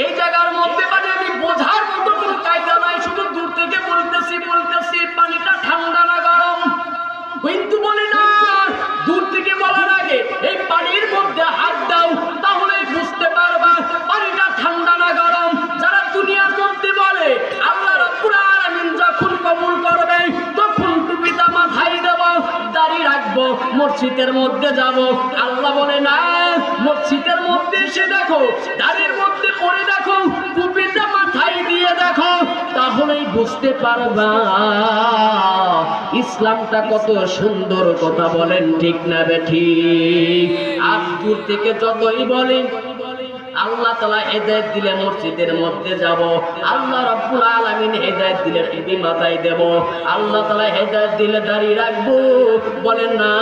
এই জায়গার মধ্যে মানে আমি বোঝার মতো কোনো কায়দা নাই, শুধু দূর থেকে বলতেছি পানিটা ঠান্ডা না গরম। কিন্তু বলি না, দূর থেকে বলার আগে এই পানির মধ্যে হাত দাও, তাহলে বুঝতে পারবা পানিটা ঠান্ডা না গরম। যারা দুনিয়ার মধ্যে বলে আল্লাহ রাব্বুল আলামিন যখন কবুল করবে তখন টুপিটা মাথায় দেব, দাড়ি রাখবো, মসজিদের মধ্যে যাব, আল্লাহ বলে না, মসজিদের মধ্যে এসে দেখো, দাড়ির মধ্যে পড়ে দেখো, টুপিটা মাথায় দিয়ে দেখো, তাহলেই বুঝতে পারবা ইসলামটা কত সুন্দর। কথা বলেন ঠিক না বেঠিক? আর দূর থেকে যতই বলেন আল্লাহ তাআলা হেদায়েত দিলে মসজিদের মধ্যে যাব, আল্লাহ রাব্বুল আলামিন হেদায়েত দিলে টুপি মাথায় দেব, আল্লাহ তাআলা হেদায়েত দিলে দাড়ি রাখবো, বলেন না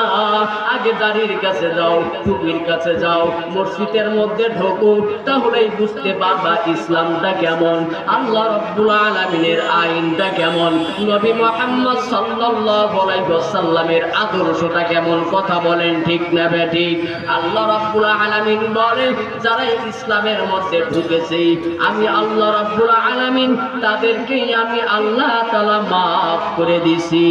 আগে দাড়ির কাছে যাও, টুপির কাছে যাও, মসজিদের মধ্যে ঢোকো, তাহলেই বুঝতে পারবা ইসলামটা কেমন, আল্লাহ রাব্বুল আলামিনের আইনটা কেমন, নবী মুহাম্মদ সাল্লাল্লাহু আলাইহি ওয়াসাল্লামের আদর্শটা কেমন। কথা বলেন ঠিক না বেঠিক? আল্লাহ রাব্বুল আলামিন বলে যারা ইসলামের মধ্যে ঢুকেছে আমি আল্লাহ রাব্বুল আলামিন তাদেরকে আমি আল্লাহ তাআলা maaf করে দিছি।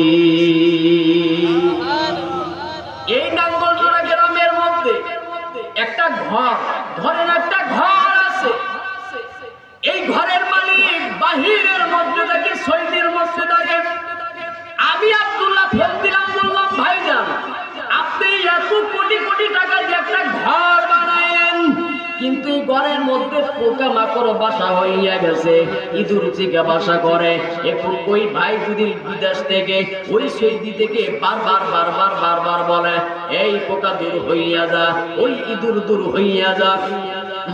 এই নাঙ্গলজোড়া গ্রামের মধ্যে একটা ঘর, ধরেন একটা ঘর আছে, এই ঘরের মালিক বাহিরের মধ্যে থাকে, সৌদির মধ্যে থাকে। আমি আব্দুল্লাহ ফোন দিলাম, বললাম ভাইজান আপনি এত কোটি কোটি টাকা দিয়ে একটা ঘর বানায়েন, কিন্তু এই ঘরের মধ্যে পোকা মাকড় বাসা হইয়া গেছে, ইঁদুর চিকা বাসা করে। এখন ওই ভাই যদি বিদেশ থেকে ওই সৌদি থেকে বারবার বলে এই পোকা দূর হইয়া যা, ওই ইঁদুর দূর হইয়া যা,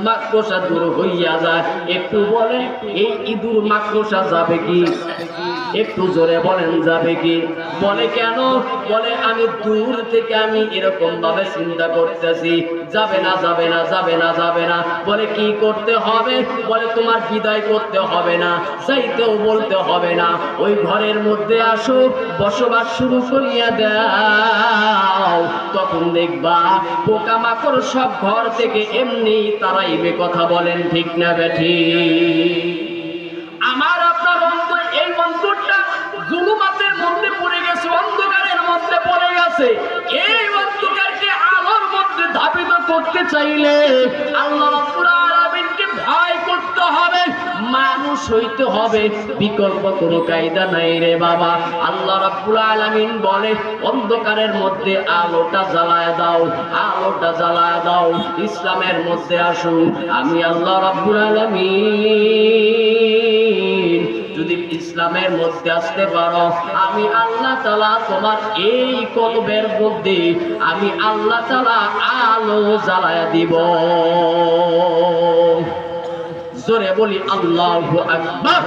মাকড়সা দূর হইয়া যায়, একটু বলেন এই ইঁদুর মাকড়সা যাবে কি? একটু জোরে বলেন যাবে কি? বলে কেন? বলে আমি দূর থেকে আমি এরকম ভাবে চিন্তা করতেছি, যাবে না যাবে না যাবে না যাবে না। বলে কি করতে হবে? বলে তোমার বিদায় করতে হবে না, চাইতেও বলতে হবে না, ওই ঘরের মধ্যে আসো, বসবাস শুরু করিয়া দাও, তখন দেখবা পোকামাকড় সব ঘর থেকে এমনি তারাইবে। কথা বলেন ঠিক না বেঠিক? আমার আপনার অন্তর, এই অন্তরটা জুলুমাতের মধ্যে পড়ে গেছে, অন্ধকারের মধ্যে পড়ে গেছে। এই অন্ধকারকে আলোর মধ্যে ধাবিত করতে চাইলে আল্লাহ রাব্বুল আলামিনকে ভয় করতে হবে, মানুষ হইতে হবে, বিকল্প কোনো কায়দা নাই রে বাবা। আল্লাহ রাব্বুল আলামিন বলে অন্ধকারের মধ্যে আলোটা জ্বালায় দাও, আলোটা জ্বালায় দাও, ইসলামের মধ্যে আসো। আমি আল্লাহ রাব্বুল আলামিন যদি ইসলামের মধ্যে আসতে পারো, আমি আল্লাহ তাআলা তোমার এই কলবের মধ্যে আমি আল্লাহ তাআলা আলো জ্বালায়া দিব। জোরে বলি আল্লাহু আকবার।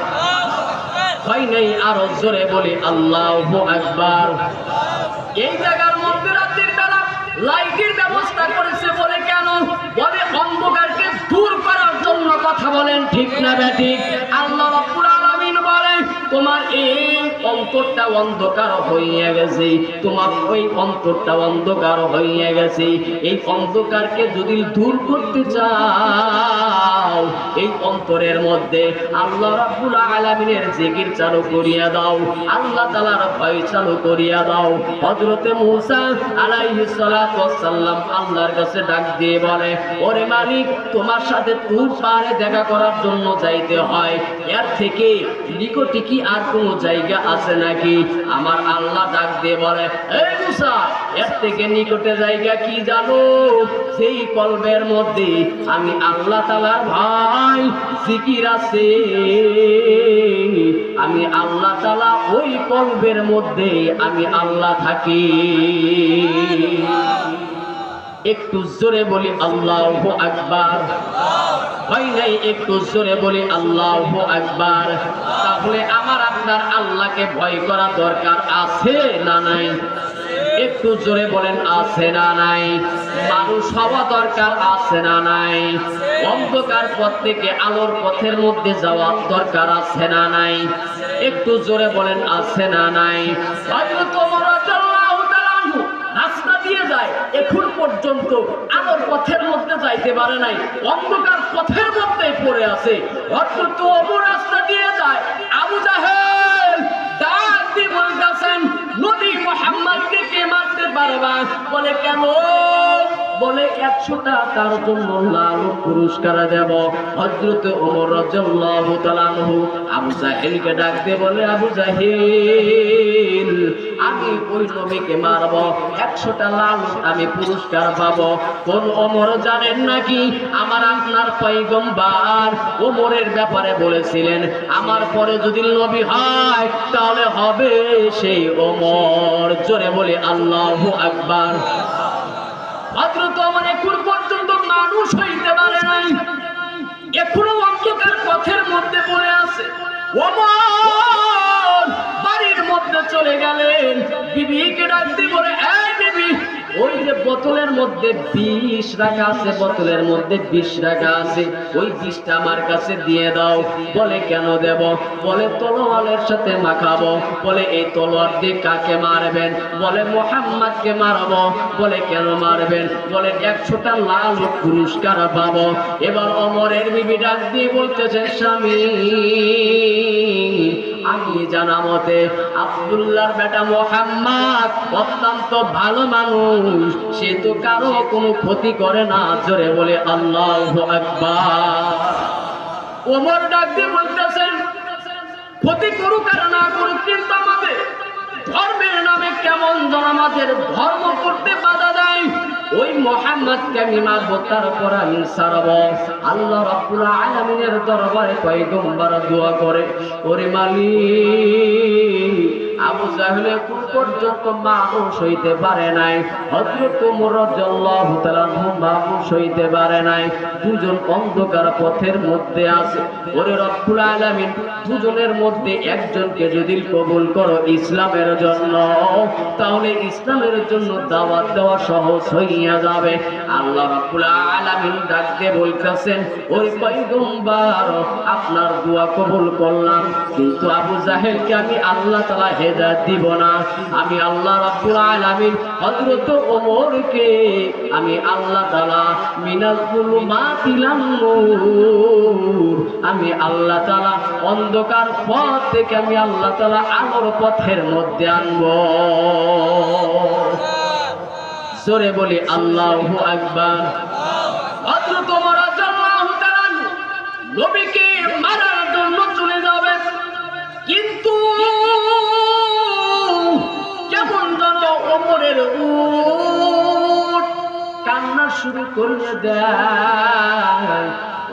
হয় নাই, আরো জোরে বলি আল্লাহু আকবার। এই জায়গার মধ্যে রাতের বেলা লাইটের ব্যবস্থা করেছে বলে কেন? বলে অন্ধকারকে দূর করার জন্য। কথা বলেন ঠিক না ব্যাঠিক? আল্লাহ রাব্বুল আলামিন বলে তোমার এই অন্তরটা অন্ধকার হইয়া গেছে, তোমার ওই অন্তরটা অন্ধকার হইয়া গেছে। এই অন্ধকারকে যদি দূর করতে চাও, এই অন্তরের মধ্যে আল্লাহ রাব্বুল আলামিনের জিকির চালু করিয়া দাও, আল্লাহ তাআলার ভয় চালু করিয়া দাও। হযরতে মূসা আলাইহিস সালাতু ওয়াস সালাম আল্লাহর কাছে ডাক দিয়ে বলে, ওরে মালিক, তোমার সাথে তুর পারে দেখা করার জন্য যাইতে হয়, এর থেকে নিকটে কি আর কোন জায়গা আছে নাকি? আমার আল্লাহ ডাক দিয়ে বলে, এই মূসা, এর থেকে নিকটে জায়গা কি জানো? সেই কলবের মধ্যে আমি আল্লাহ তাআলার ভয় জিকির আছে। আমি আল্লাহ তাআলা ওই কলবের মধ্যে আমি আল্লাহ থাকি। একটু জোরে বলি আল্লাহু আকবার। হয় নাই? একটু জোরে বলি আল্লাহু আকবার। তাহলে আমার আপনার আল্লাহকে ভয় করা দরকার আছে না নাই? একটু জোরে বলেন, আছে না নাই? মানুষ হওয়া দরকার আছে না নাই? অন্ধকার পথ থেকে আলোর পথের মধ্যে যাওয়া দরকার আছে না নাই? একটু জোরে বলেন, আছে না নাই? হযরত ওমর রাদিয়াল্লাহু তাআলা রাস্তা দিয়ে যায়, এখন পর্যন্ত আলোর পথের মধ্যে যাইতে পারে নাই, অন্ধকার পথের মধ্যেই পড়ে আছে। হযরত ওমর রাস্তা দিয়ে যায়, আবু জাহেল ডাক দিয়ে বলতেছেন, নবী মুহাম্মদকে কে মারতে পারবা? বলে কেন? বলে 100টা তার জন্য লাল পুরস্কার দেব। হযরত ওমর রাদিয়াল্লাহু তাআলা আনহু আবু জাহেলকে ডাক দিয়ে বলে, আবু জাহেল, আমি ওই নবীকে মারব, 100টা লাল আমি পুরস্কার পাবো। কোন ওমর জানেন নাকি? আমার আপনার পয়গম্বর ওমরের ব্যাপারে বলেছিলেন, আমার পরে যদি নবী হয় তাহলে হবে সেই ওমর। জোরে বলে আল্লাহু আকবার। হযরত ওমর এখন পর্যন্ত মানুষ হইতে পারে নাই, এখনো অন্ধকার পথের মধ্যে পড়ে আছে। ওমর বাড়ির মধ্যে চলে গেলেন, বিবিকে ডাক দিয়ে বলে, এই বিবি, ওই যে বোতলের মধ্যে বিষ রাখা আছে, বোতলের মধ্যে বিষ রাখা আছে, ওই বিষটা আমার কাছে দিয়ে দাও। বলে কেন দেব? বলে তলোয়ারের সাথে মাখাবো। বলে এই তলোয়ার দিয়ে কাকে মারবেন? বলে মুহাম্মদকে মারবো। বলে কেন মারবেন? বলে 100টা লাল পুরস্কার পাবো। এবার ওমরের বিবি ডাক দিয়ে বলতেছেন, স্বামী, আমি জানা মতে আব্দুল্লাহর বেটা মুহাম্মদ অত্যন্ত ভালো মানুষ, সে তো কারো কোনো ক্ষতি করে না। জোরে বলে আল্লাহু আকবার। ওমর ডাক দিয়ে বলতেছেন, ক্ষতি করুক আর না করুক, কিন্তু আমাদের ধর্মের নামে কেমন জন আমাদের ধর্ম করতে বাধা দেয়, ওই মুহাম্মদকে আমি মারবো, তারপর আমি ছাড়ব। আল্লাহ রাব্বুল আলামিনের দরবারে পয়গম্বর দোয়া করে, ওরে মালিক, আবু জাহেল এখন পর্যন্ত মানুষ হইতে পারে নাই, হযরত ওমর রাদিয়াল্লাহু তাআলা মানুষ হইতে পারে নাই, দুজন অন্ধকার পথের মধ্যে আছে। ওরে রব্বুল আলামিন, দুজনের মধ্যে একজনকে যদি কবুল করো ইসলামের জন্য, তাহলে ইসলামের জন্য দাওয়াত দেওয়া সহজ হইয়া যাবে। আল্লাহ রাব্বুল আলামিন ডাকতে বলতেছেন, ওই পয়গম্বর, আপনার দোয়া কবুল করলাম, কিন্তু আবু জাহেলকে আমি আল্লাহ তাআলা হেদায়েত দিব না। আমি আল্লাহ রাব্বুল আলামিন হযরত ওমরকে আমি আল্লাহ তাআলা মিনাল যুলুমাতিলান নূর, আমি আল্লাহ তাআলা অন্ধকার পথ থেকে আমি আল্লাহ তাআলা আলোর পথের মধ্যে আনবো। জোরে বলি আল্লাহু আকবার। হযরত ওমর রাদিয়াল্লাহু তাআলা নবীকে মারার জন্য চলে যাবে, কিন্তু কেমন যেন ওমরের উট কান্না শুরু করে দেয়।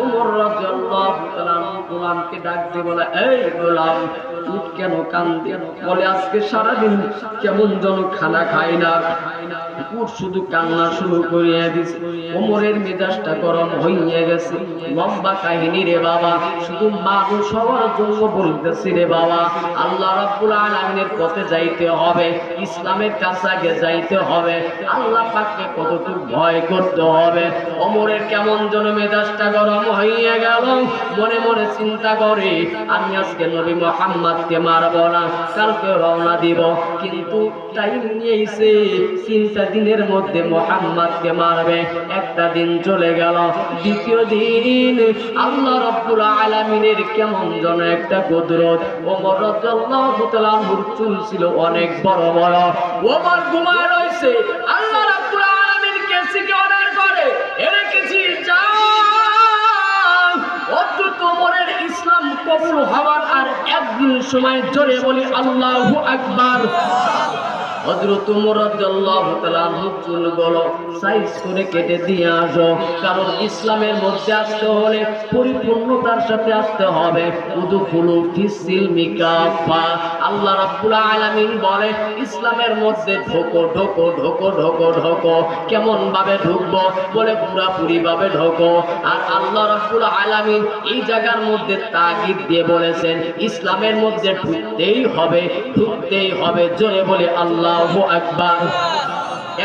ওমর রাদিয়াল্লাহু তাআলা গোলামকে ডাক দিয়ে বলে, এই গোলাম তুই কেন কাঁদে? বলে আজকে সারাদিন কেমন যেন খানা খাই না, শুধু কান্না শুরু করিয়া দিছে। ওমরের মেজাজটা গরম হইয়া গেছে। লম্বা কাহিনী রে বাবা, শুধু মানুষ হওয়ার জন্য বলতেছি রে বাবা। আল্লাহ রাব্বুল আলামিনের পথে যাইতে হবে, ইসলামের কাছে আগে যাইতে হবে, আল্লাহ পাককে কতটুকু ভয় করতে হবে। ওমরের কেমন যেন মেজাজটা গরম হইয়া গেল। মনে মনে চিন্তা করে, আমি আজকে নবী মুহাম্মদকে মারব না, কালকে রওনা দিব, কিন্তু টাইম নিয়েছে 3টা দিনের মধ্যে মুহাম্মদকে মারবে। একটা দিন চলে গেল, দ্বিতীয় দিন আল্লাহ রাব্বুল আলামিনের কেমন যেন একটা কুদরত। ওমর রাদিয়াল্লাহু তাআলা চুল ছিল অনেক বড় বড়। ওমর ঘুমায় রয়েছে, আল্লাহ রাব্বুল আলামিন কেসিকে অর্ডার করে, এরে কিছু যা অদ্ভুত। ওমরের ইসলাম কবুল হওয়ার আর একদিন সময়, জোরে বলি আল্লাহু আকবার। হযরত ওমর রাদিয়াল্লাহু তাআলা চুলগুলো সাইজ করে কেটে দিয়ে আসো, কারণ ইসলামের মধ্যে আসতে হলে পরিপূর্ণতার সাথে আসতে হবে। উদখুলু ফিস-সিলমি কাফা, আল্লাহ রাব্বুল আলামিন বলে ইসলামের মধ্যে ঢোকো ঢোকো ঢোকো ঢোকো ঢোকো। কেমন ভাবে ঢুকবো? বলে পুরাপুরি ভাবে ঢোকো। আর আল্লাহ রাব্বুল আলামিন এই জায়গার মধ্যে তাগিদ দিয়ে বলেছেন ইসলামের মধ্যে ঢুকতেই হবে, ঢুকতেই হবে। জোরে বলে আল্লাহু আকবার।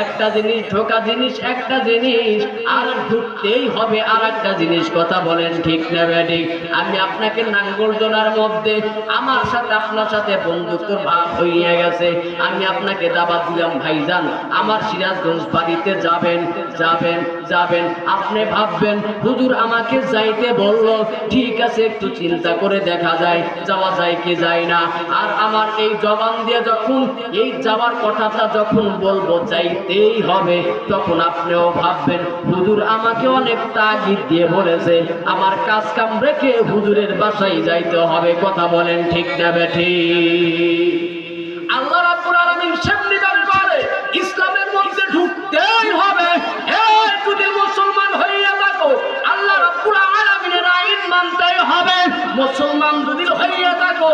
একটা জিনিস ঢোকা জিনিস একটা জিনিস, আর ঢুকতেই হবে আর একটা জিনিস। কথা বলেন ঠিক না বেঠিক? আমি আপনাকে নাঙ্গলজোড়ার মধ্যে আমার সাথে আপনার সাথে বন্ধুত্বর ভাব হইয়া গেছে, আমি আপনাকে দাওয়াত দিলাম, ভাইজান আমার সিরাজগঞ্জ বাড়িতে যাবেন যাবেন যাবেন। আপনি ভাববেন হুজুর আমাকে যাইতে বলল, ঠিক আছে একটু চিন্তা করে দেখা যায় যাওয়া যায় কি যায় না। আর আমার এই জবান দিয়ে যখন এই যাওয়ার কথাটা যখন বলবো যাইতেই হবে, তখন আপনিও ভাববেন হুজুর আমাকে অনেক তাগিদ দিয়ে বলেছে, আমার কাজ কাম রেখে হুজুরের বাসায় যাইতে হবে। কথা বলেন ঠিক না বেঠিক? আল্লাহ রাব্বুল আলামিন সেমনি দান করে, ইসলামের মধ্যে ঢুকতেই হবে। এই যদি মুসলমান হইয়া থাকো, আল্লাহ রাব্বুল আলামিনের আইন মানতেই হবে। মুসলমান যদি হইয়া থাকো,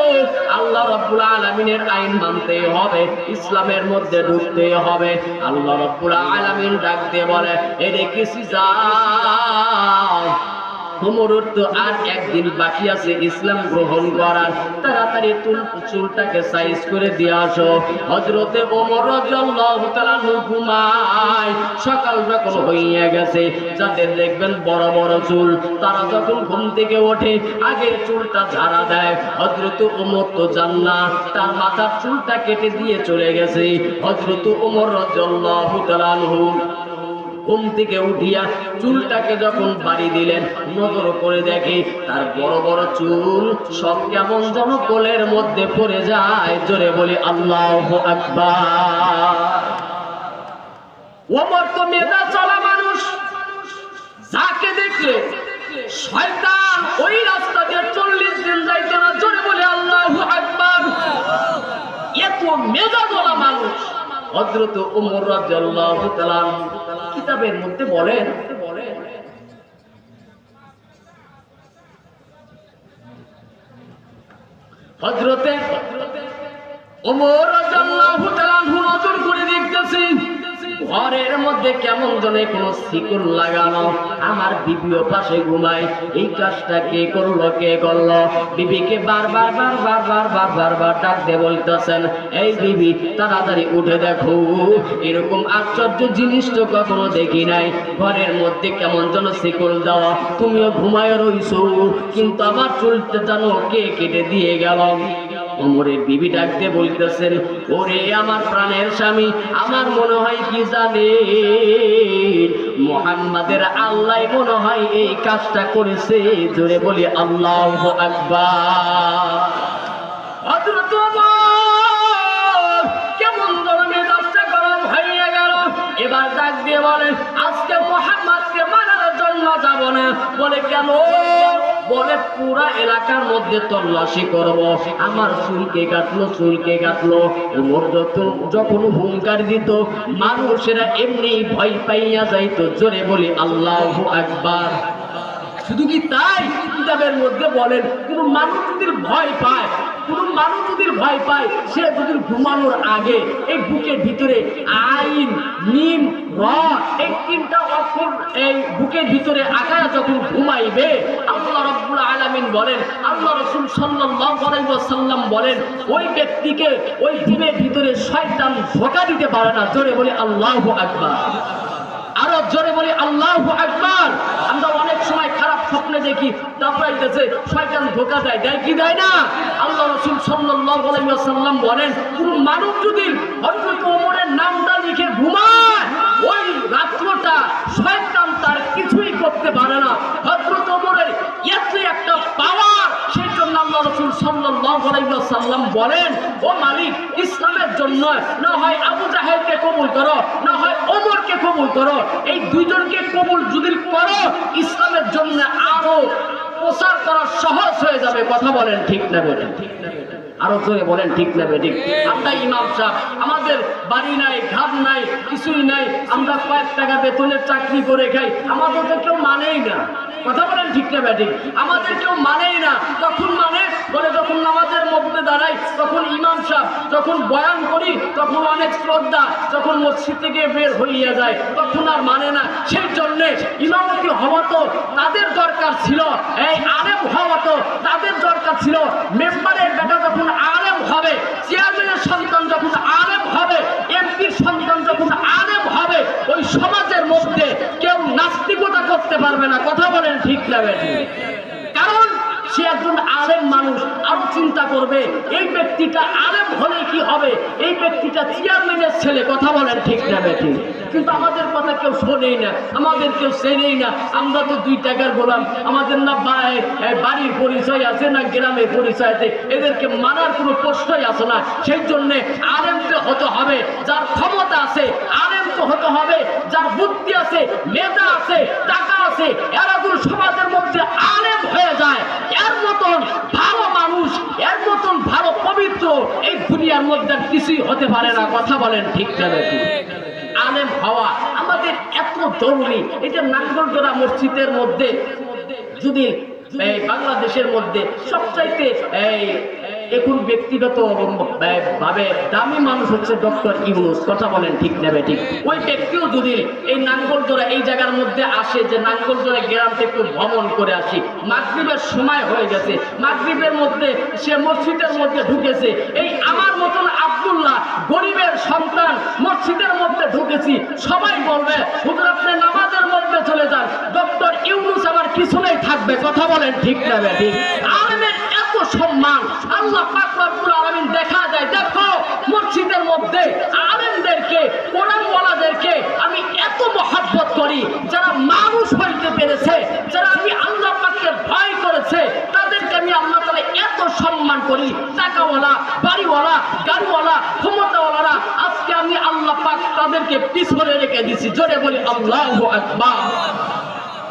আল্লাহ রাব্বুল আলামিনের আইন মানতেই হবে, ইসলামের মধ্যে ঢুকতেই হবে। আল্লাহ রাব্বুল আলামিন ডাক দিয়ে বলে, এই দেখেছি যাও, ওমরের তো আর একদিন বাকি আছে ইসলাম গ্রহণ করার, তাড়াতাড়ি চুলটাকে সাইজ করে দিয়ে আসো। হযরতে ওমর রাদিয়াল্লাহু তাআলা ঘুমায়, সকাল যখন হইয়া গেছে, যাদের দেখবেন বড় বড় চুল, তারা যখন ঘুম থেকে ওঠে আগের চুলটা ঝাড়া দেয়। হযরত ওমর তো জান না, তার মাথার চুলটা কেটে দিয়ে চলে গেছে। হযরত ওমর রাদিয়াল্লাহু তাআলা ঘুম থেকে উঠিয়া চুলটাকে যখন বাড়ি দিলেন, নজর করে দেখে তার বড় বড় চুল সব কেমন যেন কোলের মধ্যে পড়ে যায়। জোরে বলি আল্লাহু আকবার। ওমর তো মেধা চলা মানুষ, যাকে দেখলে শয়তান ওই রাস্তা দিয়ে 40 দিন যাইতো না। জোরে বলি আল্লাহু আকবার। এত মেধা চলা মানুষ হযরত ওমর রাদিয়াল্লাহু তাআলা কিতাবের মধ্যে বলেন, হযরতে ওমর রাদিয়াল্লাহু তাআলা নজর করে দেখতেছে ঘরের মধ্যে কেমন জনে কোন শিকল লাগানো। আমার বিবিও পাশে ঘুমায়, এই কাজটা কে করলো কে করলো? বিবিকে বারবার বারবার বারবার বারবার ডাক দিয়ে বলতেছেন, এই বিবি তাড়াতাড়ি উঠে দেখো, এরকম আশ্চর্য জিনিস তো কখনো দেখি নাই। ঘরের মধ্যে কেমন যেন শিকল দেওয়া, তুমিও ঘুমায় রইছো, কিন্তু আমার চুলটা জানো কে কেটে দিয়ে গেল? ওমরের বিবি ডাক দিয়ে বলতেছেন, ওরে আমার প্রাণের স্বামী, আমার মনে হয় কি জানেন, মুহাম্মাদের আল্লাহ মনে হয় এই কাজটা করেছে। জোরে বলি আল্লাহু আকবার। হযরত ওমর কেমন ধরনের কাজটা গরম হয়ে গেল। এবার ডাক দিয়ে বলে, আজকে মুহাম্মাদকে মারার জন্য যাব না। বলে কেন? বলে পুরা এলাকার মধ্যে তল্লাশি করব। আমার চুলকে কাটলো চুলকে কাটলো। ওমর যখন হুঙ্কার দিত, মানুষেরা এমনি ভয় পাইয়া যাইতো। জোরে বলি আল্লাহু আকবার। শুধু কি তাই, কিতাবের মধ্যে বলেন কোন মানুষ যদি ভয় পায়, কোন মানুষ যদি ভয় পায়, সে যদি ঘুমানোর আগে এই বুকের ভিতরে আইন মিম র এই তিনটা অক্ষর এই বুকের ভিতরে আগায়া যখন ঘুমাইবে, আল্লাহ রাব্বুল আলামিন বলেন, আল্লাহ রাসূল সাল্লাল্লাহু আলাইহি ওয়াসাল্লাম বলেন, ওই ব্যক্তিকে ওই ঘুমের ভিতরে শয়তান ধোঁকা দিতে পারে না। জোরে বলি আল্লাহু আকবার, আরো জোরে বলি আল্লাহু আকবার। আমরা অনেক সময় খারাপ স্বপ্নে দেখি, তারপরে শয়তান ধোঁকা দেয়, দেয় কি দেয় না? আল্লাহ রাসূল সাল্লাল্লাহু আলাইহি ওয়াসাল্লাম বলেন, কোন মানুষ যদি হযরত ওমরের নামটা লিখে ঘুমায়, ওই রাত্রটা শয়তান তার কিছুই করতে পারে না। হযরত ওমরের এত একটা পাওয়ার, সেই জন্য আল্লাহ রাসূল সাল্লাল্লাহু আলাইহি ওয়াসাল্লাম বলেন, ও মালিক, ইসলামের জন্য না হয় আবু জাহেলকে কবুল করো, না হয় ওমরকে কবুল করো, এই দুইজনকে কবুল যদি করো, ইসলামের জন্য আরো প্রচার করা সহজ হয়ে যাবে। কথা বলেন ঠিক না বেঠিক? আরো জোরে বলেন ঠিক না বেঠিক? আমরা ইমাম সাহেব, আমাদের বাড়ি নাই, ঘর নাই, কিছুই নাই, আমরা কয়েক টাকা বেতনের চাকরি করে খাই, আমাদের তো কেউ মানেই না। কথা বলেন ঠিক না বেঠিক? আমাদের কেউ মানেই না। তখন মানে বলে, যখন নামাজের মধ্যে দাঁড়াই, তখন ইমাম সাহেব যখন বয়ান করি, তখন অনেক শ্রদ্ধা, যখন মসজিদ থেকে বের হইয়া যায় তখন আর মানে না। সেই জন্যে ইমামতি হওয়া তো তাদের দরকার ছিল, এই আলেম হওয়া তো তাদের দরকার ছিল। মেম্বারের বেটা যখন আলেম হবে, চেয়ারম্যানের সন্তান যখন আলেম হবে, এমপির সন্তান যখন আলেম হবে, ওই সমাজের মধ্যে কেউ নাস্তিকতা করতে পারবে না। কথা বলেন ঠিক না বেঠিক? কারণ সে একজন আলেম মানুষ, আরো চিন্তা করবে এই ব্যক্তিটা আলেম হলে কি হবে, এই ব্যক্তিটা চেয়ারম্যানের ছেলে। কথা বলেন ঠিক না বেঠিক? কিন্তু আমাদের কথা কেউ শোনেই না, আমাদের কেউ চেনেই না। আমরা তো 2 টাকার গোলাম, আমাদের না বাড়ির পরিচয় আছে, না গ্রামের পরিচয় আছে, এদেরকে মানার কোনো প্রশ্নই আসে না। সেই জন্যে আলেম তো হতে হবে যার ক্ষমতা আছে, আলেম তো হতে হবে যার বুদ্ধি আছে, মেধা আছে, টাকা আছে। এরা যদি সমাজের মধ্যে আলেম হয়ে যায়, এর মতন ভালো মানুষ, এর মতন ভালো পবিত্র এই দুনিয়ার মধ্যে কিছুই হতে পারে না। কথা বলেন ঠিক না বেঠিক? আলেম হওয়া আমাদের এত জরুরি। এই যে নাঙ্গলজোড়া মসজিদের মধ্যে যদি বাংলাদেশের মধ্যে সবচাইতে এখন ব্যক্তিগত ভাবে দামি মানুষ হচ্ছে ডক্টর ইউনূস। কথা বলেন ঠিক না বেঠিক? ওই ব্যক্তিও যদি এই নাঙ্গলজোড়া এই জায়গার মধ্যে আসে, যে নাঙ্গলজোড়া গ্রামটা একটু ভ্রমণ করে আসি, মাগরিবের সময় হয়ে গেছে, মাগরিবের মধ্যে সে মসজিদের মধ্যে ঢুকেছে, এই আমার মতন আব্দুল্লাহ গরিবের সন্তান মসজিদের মধ্যে ঢুকেছি, সবাই বলবে, হুজুর আপনি নামাজের মধ্যে চলে যান, ডক্টর ইউনূস আমার পিছনেই থাকবে। কথা বলেন ঠিক না বেঠিক? আলেমের এত সম্মান আল্লাহ পাক রব্বুল আলামিন দেখা যায়। দেখো মসজিদের মধ্যে আলেমদেরকে, কোরআনওয়ালাদেরকে আমি এত মহব্বত করি, যারা মানুষ হইতে পেরেছে, যারা আমি আল্লাহ পাকের ভয় করেছে, তাদেরকে আমি আল্লাহ তাআলা এত সম্মান করি। টাকাওয়ালা, বাড়িওয়ালা, গাড়িওয়ালা, ক্ষমতাওয়ালারা আজকে আমি আল্লাহ পাক তাদেরকে পিছনে রেখে দিছি। জোরে বলি আল্লাহু আকবার।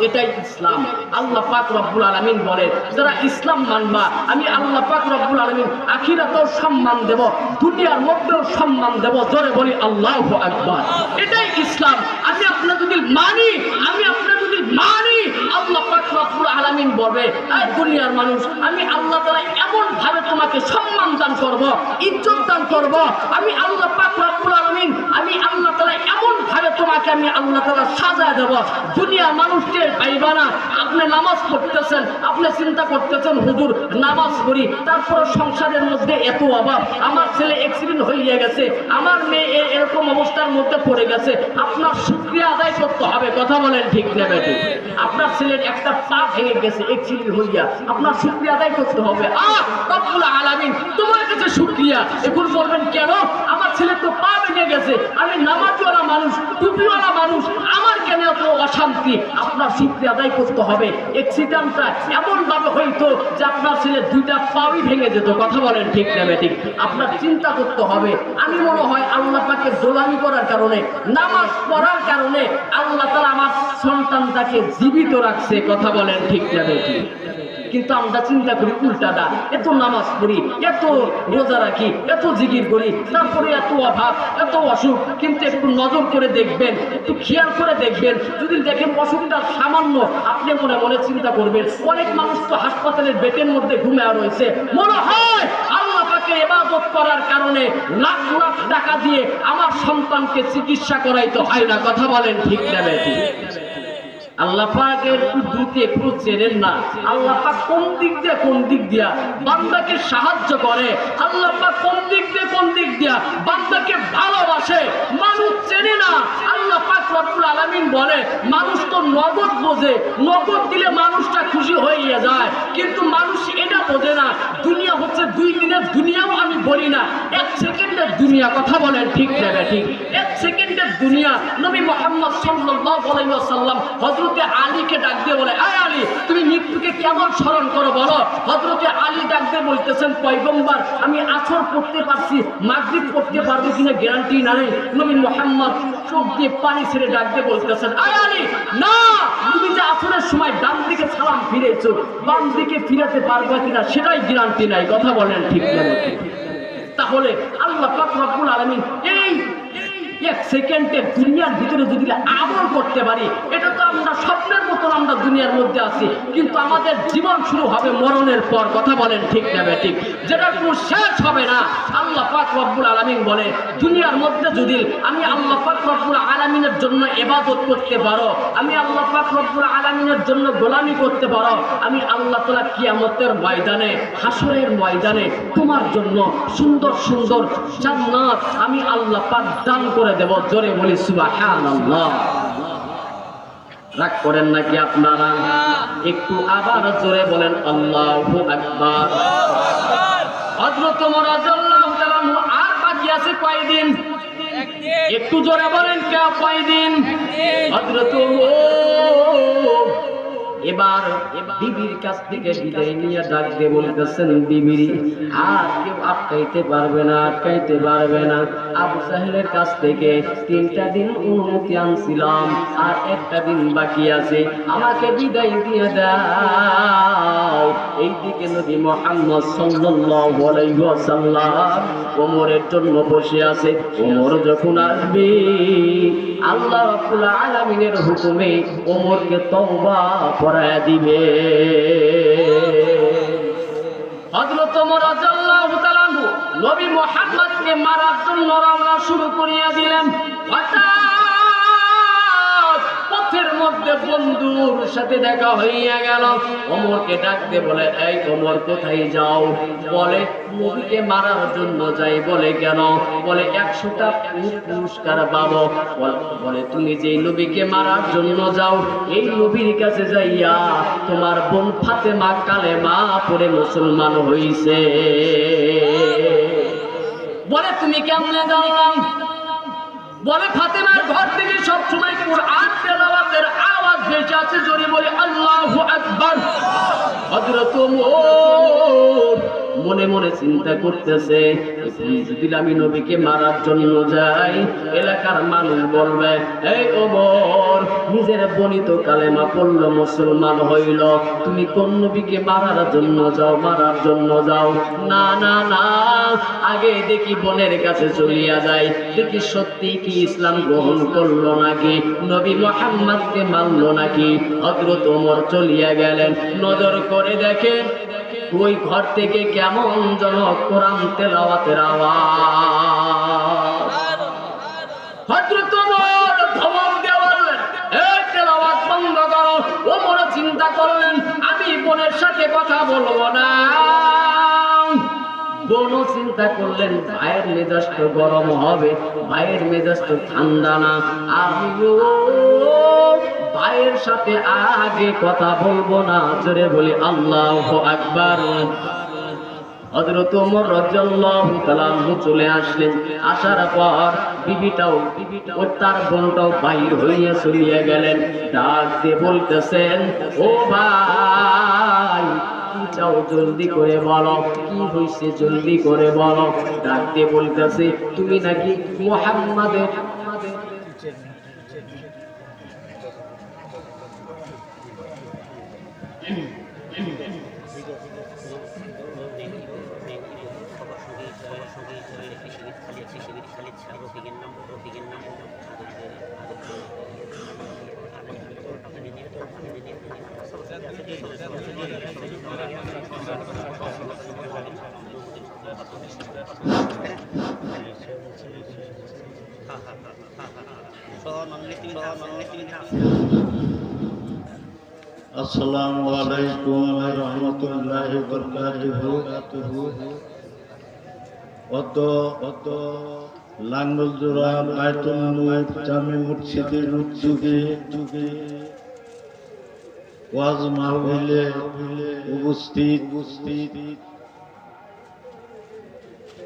এটাই ইসলাম। আল্লাহ পাক রব্বুল আলামিন বলে, যারা ইসলাম মানবা, আমি আল্লাহ পাক রব্বুল আলামিন আখিরাতেও সম্মান দেব, দুনিয়ার মধ্যেও সম্মান দেব। জোরে বলি আল্লাহু আকবার। এটাই ইসলাম। আমি আপনি যদি মানি, আল্লাহ পাক রব্বুল আলামিন বলবে, এই দুনিয়ার মানুষ, আমি আল্লাহ তাআলা এমন ভাবে তোমাকে সম্মান দান করব, ইজ্জত দান করব। আমি আল্লাহ পাক রব্বুল আলামিন, আমি আল্লাহ তাআলা এমন ভাবে তোমাকে আমি আল্লাহ তাআলা সাজায় দেব, দুনিয়ার মানুষকে পাইবা না। আপনি নামাজ পড়তেছেন, আপনি চিন্তা করতেছেন, হুজুর নামাজ পড়ি, তারপর সংসারের মধ্যে এত অভাব, আমার ছেলে অ্যাক্সিডেন্ট হয়ে গেছে, আমার মেয়ে এরকম অবস্থার মধ্যে পড়ে গেছে। আপনার শুকরিয়া আদায় করতে হবে। কথা বলেন ঠিক না বেঠিক? আপনার ছেলের একটা পা ভেঙে গেছে অ্যাক্সিডেন্ট হইয়া, আপনার শুকরিয়া আদায় করতে হবে। রব্বুল আলামিন তোমার কাছে শুকরিয়া। এখন বলবেন কেন? আমার ছেলে তো পা ভেঙে গেছে, আমি নামাজওয়ালা মানুষ, টুপিওয়ালা মানুষ, আমার কেন এত অশান্তি? আপনার শুকরিয়া আদায় করতে হবে। অ্যাক্সিডেন্টটা এমন ভাবে হইতো যে আপনার ছেলে 2টা পাই ভেঙে যেত। কথা বলেন ঠিক না বেঠিক? আপনার চিন্তা করতে হবে। আমি মনে হয় আল্লাহ পাকের গোলামি করার কারণে, নামাজ পড়ার কারণে আল্লাহ তাআলা আমার সন্তানটাকে জীবিত রাখছে। কথা বলেন ঠিক না বেঠিক? কিন্তু আমরা চিন্তা করি উল্টাটা, এত নামাজ পড়ি, এত রোজা রাখি, এত জিকির করি, তারপরে এত অভাব, এত অসুখ। কিন্তু একটু নজর করে দেখবেন, একটু খেয়াল করে দেখবেন, যদি দেখেন অসুখটা সামান্য, আপনি মনে মনে চিন্তা করবেন অনেক মানুষ তো হাসপাতালের বেডের মধ্যে ঘুমিয়ে রয়েছে, মনে হয় আল্লাহ পাকে ইবাদত করার কারণে লাখ লাখ টাকা দিয়ে আমার সন্তানকে চিকিৎসা করাইতে হয় না। কথা বলেন ঠিক না বেঠিক? আল্লাহ পাকের কুদরতে একটু চেনেন না। আল্লাহ পাক কোন দিক দিয়া বান্দাকে সাহায্য করে, আল্লাহ পাক কোন দিক দিয়া বান্দাকে ভালোবাসে, মানুষ চেনে না। আল্লাহ পাক রব্বুল আলামিন বলে মানুষ তো নগদ বোঝে, নগদ দিলে মানুষটা খুশি হয়ে যায়, কিন্তু মানুষ এটা বোঝে না দুনিয়া হচ্ছে 2 দিনের দুনিয়াও আমি বলি না, 1 সেকেন্ডের দুনিয়া। কথা বলেন ঠিক না ঠিক? 1 সেকেন্ডের দুনিয়া। নবী মুহাম্মদ সাল্লাল্লাহু আলাইহি ওয়াসাল্লাম হযরতে আলীকে ডাক দিয়ে বলে, আয় আলী, তুমি মৃত্যুকে কেমন স্মরণ করো বলো। হযরতে আলী ডাক দিয়ে বলতেছেন, পয়গম্বর আমি আসর পড়তে পারছি, মাগরিব পড়তে পারবো কিনা গ্যারান্টি নাই। নবী মুহাম্মদ চোখ দিয়ে পানি ছেড়ে ডাক দিয়ে বলতেছেন, আয় আলী, না, তুমি যে আসরের সময় ডান দিকে সালাম ফিরেছো, বাম দিকে ফিরাতে পারবে কিনা সেটাই গ্যারান্টি নাই। কথা বলেন ঠিক না? তাহলে আল্লাহ পাক রব্বুল আলামিন এই 1 সেকেন্ডের দুনিয়ার ভিতরে যদি আমল করতে পারি, এটা তো আমরা স্বপ্নের মতন আমরা দুনিয়ার মধ্যে আছি, কিন্তু আমাদের জীবন শুরু হবে মরণের পর। কথা বলেন ঠিক না ঠিক? যেটা কোনো শেষ হবে না। আল্লাহ পাক রব্বুল আলামিন বলে দুনিয়ার মধ্যে যদি আমি আল্লাহ পাক রব্বুল আলামিনের জন্য ইবাদত করতে পারো, আমি আল্লাহ পাক রব্বুল আলামিনের জন্য গোলামি করতে পারো, আমি আল্লাহ তাআলা কিয়ামতের ময়দানে, হাসরের ময়দানে তোমার জন্য সুন্দর সুন্দর জান্নাত আমি আল্লাহ পাক দান করে দেব। জোরে বলি সুবহানাল্লাহ। রাগ করেন নাকি আপনারা? একটু আবার জোরে বলেন আল্লাহু আকবার। হযরত ওমর রাদিয়াল্লাহু তাআলা আর বাকি আছে কয়দিন? একটু জোরে বলেন কয়দিন? হযরত ওমর এবার বিবির কাছ থেকে বিদায় নিয়ে ডাক দিয়ে বলতেছেন, বিবি আর কেউ আটকাইতে পারবে না, আটকাইতে পারবে না। আবু জাহেলের কাছ থেকে 3টা দিন অনুমতি আনছিলাম, আর 1টা দিন বাকি আছে, আমাকে বিদায় দিয়ে দাও। এইদিকে নবী মুহাম্মদ সাল্লাল্লাহু আলাইহি ওয়াসাল্লাম ওমরের জন্য বসে আছে। ওমর যখন আসবে আল্লাহ রাব্বুল আলামিনের হুকুমে ওমরকে তওবা করায় দিবে। হযরত ওমর রাদিয়াল্লাহু তাআলা নবী মুহাম্মদকে মারার জন্য রওনা শুরু করিয়া দিলেন। পথের মধ্যে বন্ধুর সাথে দেখা হইয়া গেল। ওমরকে ডাকতে বলে, এই ওমর কোথায় যাও? বলে নবীকে মারার জন্য যাই। বলে কেন? বলে 100টা পুরস্কার পাবো। বলে তুমি যেই নবীকে মারার জন্য যাও, এই নবীর কাছে যাইয়া তোমার বোন ফাতেমা কালেমা পড়ে মুসলমান হইছে। বলে তুমি কেমনে জানলাম? বলে ফাতেমার ঘর থেকে সব সময় কুরআন তেলাওয়াতের আওয়াজ ভেসে আছে। জোরে বলে আল্লাহু আকবার। হযরত ওমর মনে মনে চিন্তা করতেছে, যদি আমি নবীকে মারার জন্য যাই, এলাকার মানুষ বলবে, এই ওমর নিজের বনিত কালেমা পড়ল, মুসলমান হইল, তুমি কোন নবীকে মারার জন্য যাও, মারার জন্য যাও? না না না, আগে দেখি বোনের কাছে চলিয়া যাই, দেখি সত্যি কি ইসলাম গ্রহণ করলো নাকি, নবী মুহাম্মদকে মানলো নাকি। হযরত ওমর চলিয়া গেলেন। নজর করে দেখে ওই ঘর থেকে কেমন যেন কোরআন তেলাওয়াতের আওয়াজ। হযরত ওমর ধমক দেওয়ালেন, এই তেলাওয়াত বন্ধ করো। ওমর চিন্তা করলেন, আমি বোনের সাথে কথা বলবো না। বোনও চিন্তা করলেন, ভাইয়ের মেজাজ তো গরম হবে, ভাইয়ের মেজাজ তো ঠান্ডা না, আমিও ভাইয়ের সাথে আগে কথা বলবো না। জোরে বলি আল্লাহু আকবার। হযরত ওমর রাদিয়াল্লাহু তাআলা চলে আসলেন। আসার পর বিবিটাও তার বোনটাও বাইর হইয়া চলিয়া গেলেন। ডাক দিয়ে বলতেছেন, ও ভাই কি চাও জলদি করে বলো, কি হইছে জলদি করে বলো। ডাক দিয়ে বলতেছে, তুমি নাকি মুহাম্মাদের আসসালামু আলাইকুম ওয়া রাহমাতুল্লাহি ওয়া বারাকাতুহু। অত লাঙ্গলজোড়া বায়তুল নূর জামে মসজিদের উদ্যোগে ওয়াজ মাহফিলে উপস্থিত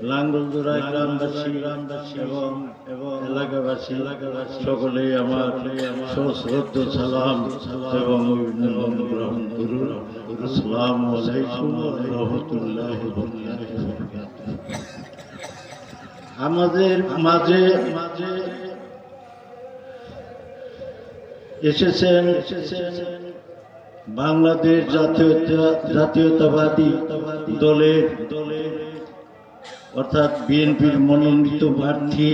লাঙ্গলজোড়া গ্রামবাসী এবং এলাকাবাসী সকলেই আমার সশ্রদ্ধ সালাম এবং অভিনন্দন গ্রহণ করুন। আসসালামু আলাইকুম ওয়া রাহমাতুল্লাহি ওয়া বারাকাতুহু। আমাদের মাঝে এসেছেন বাংলাদেশ জাতীয়তাবাদী দলের অর্থাৎ বিএনপির মনোনীত প্রার্থী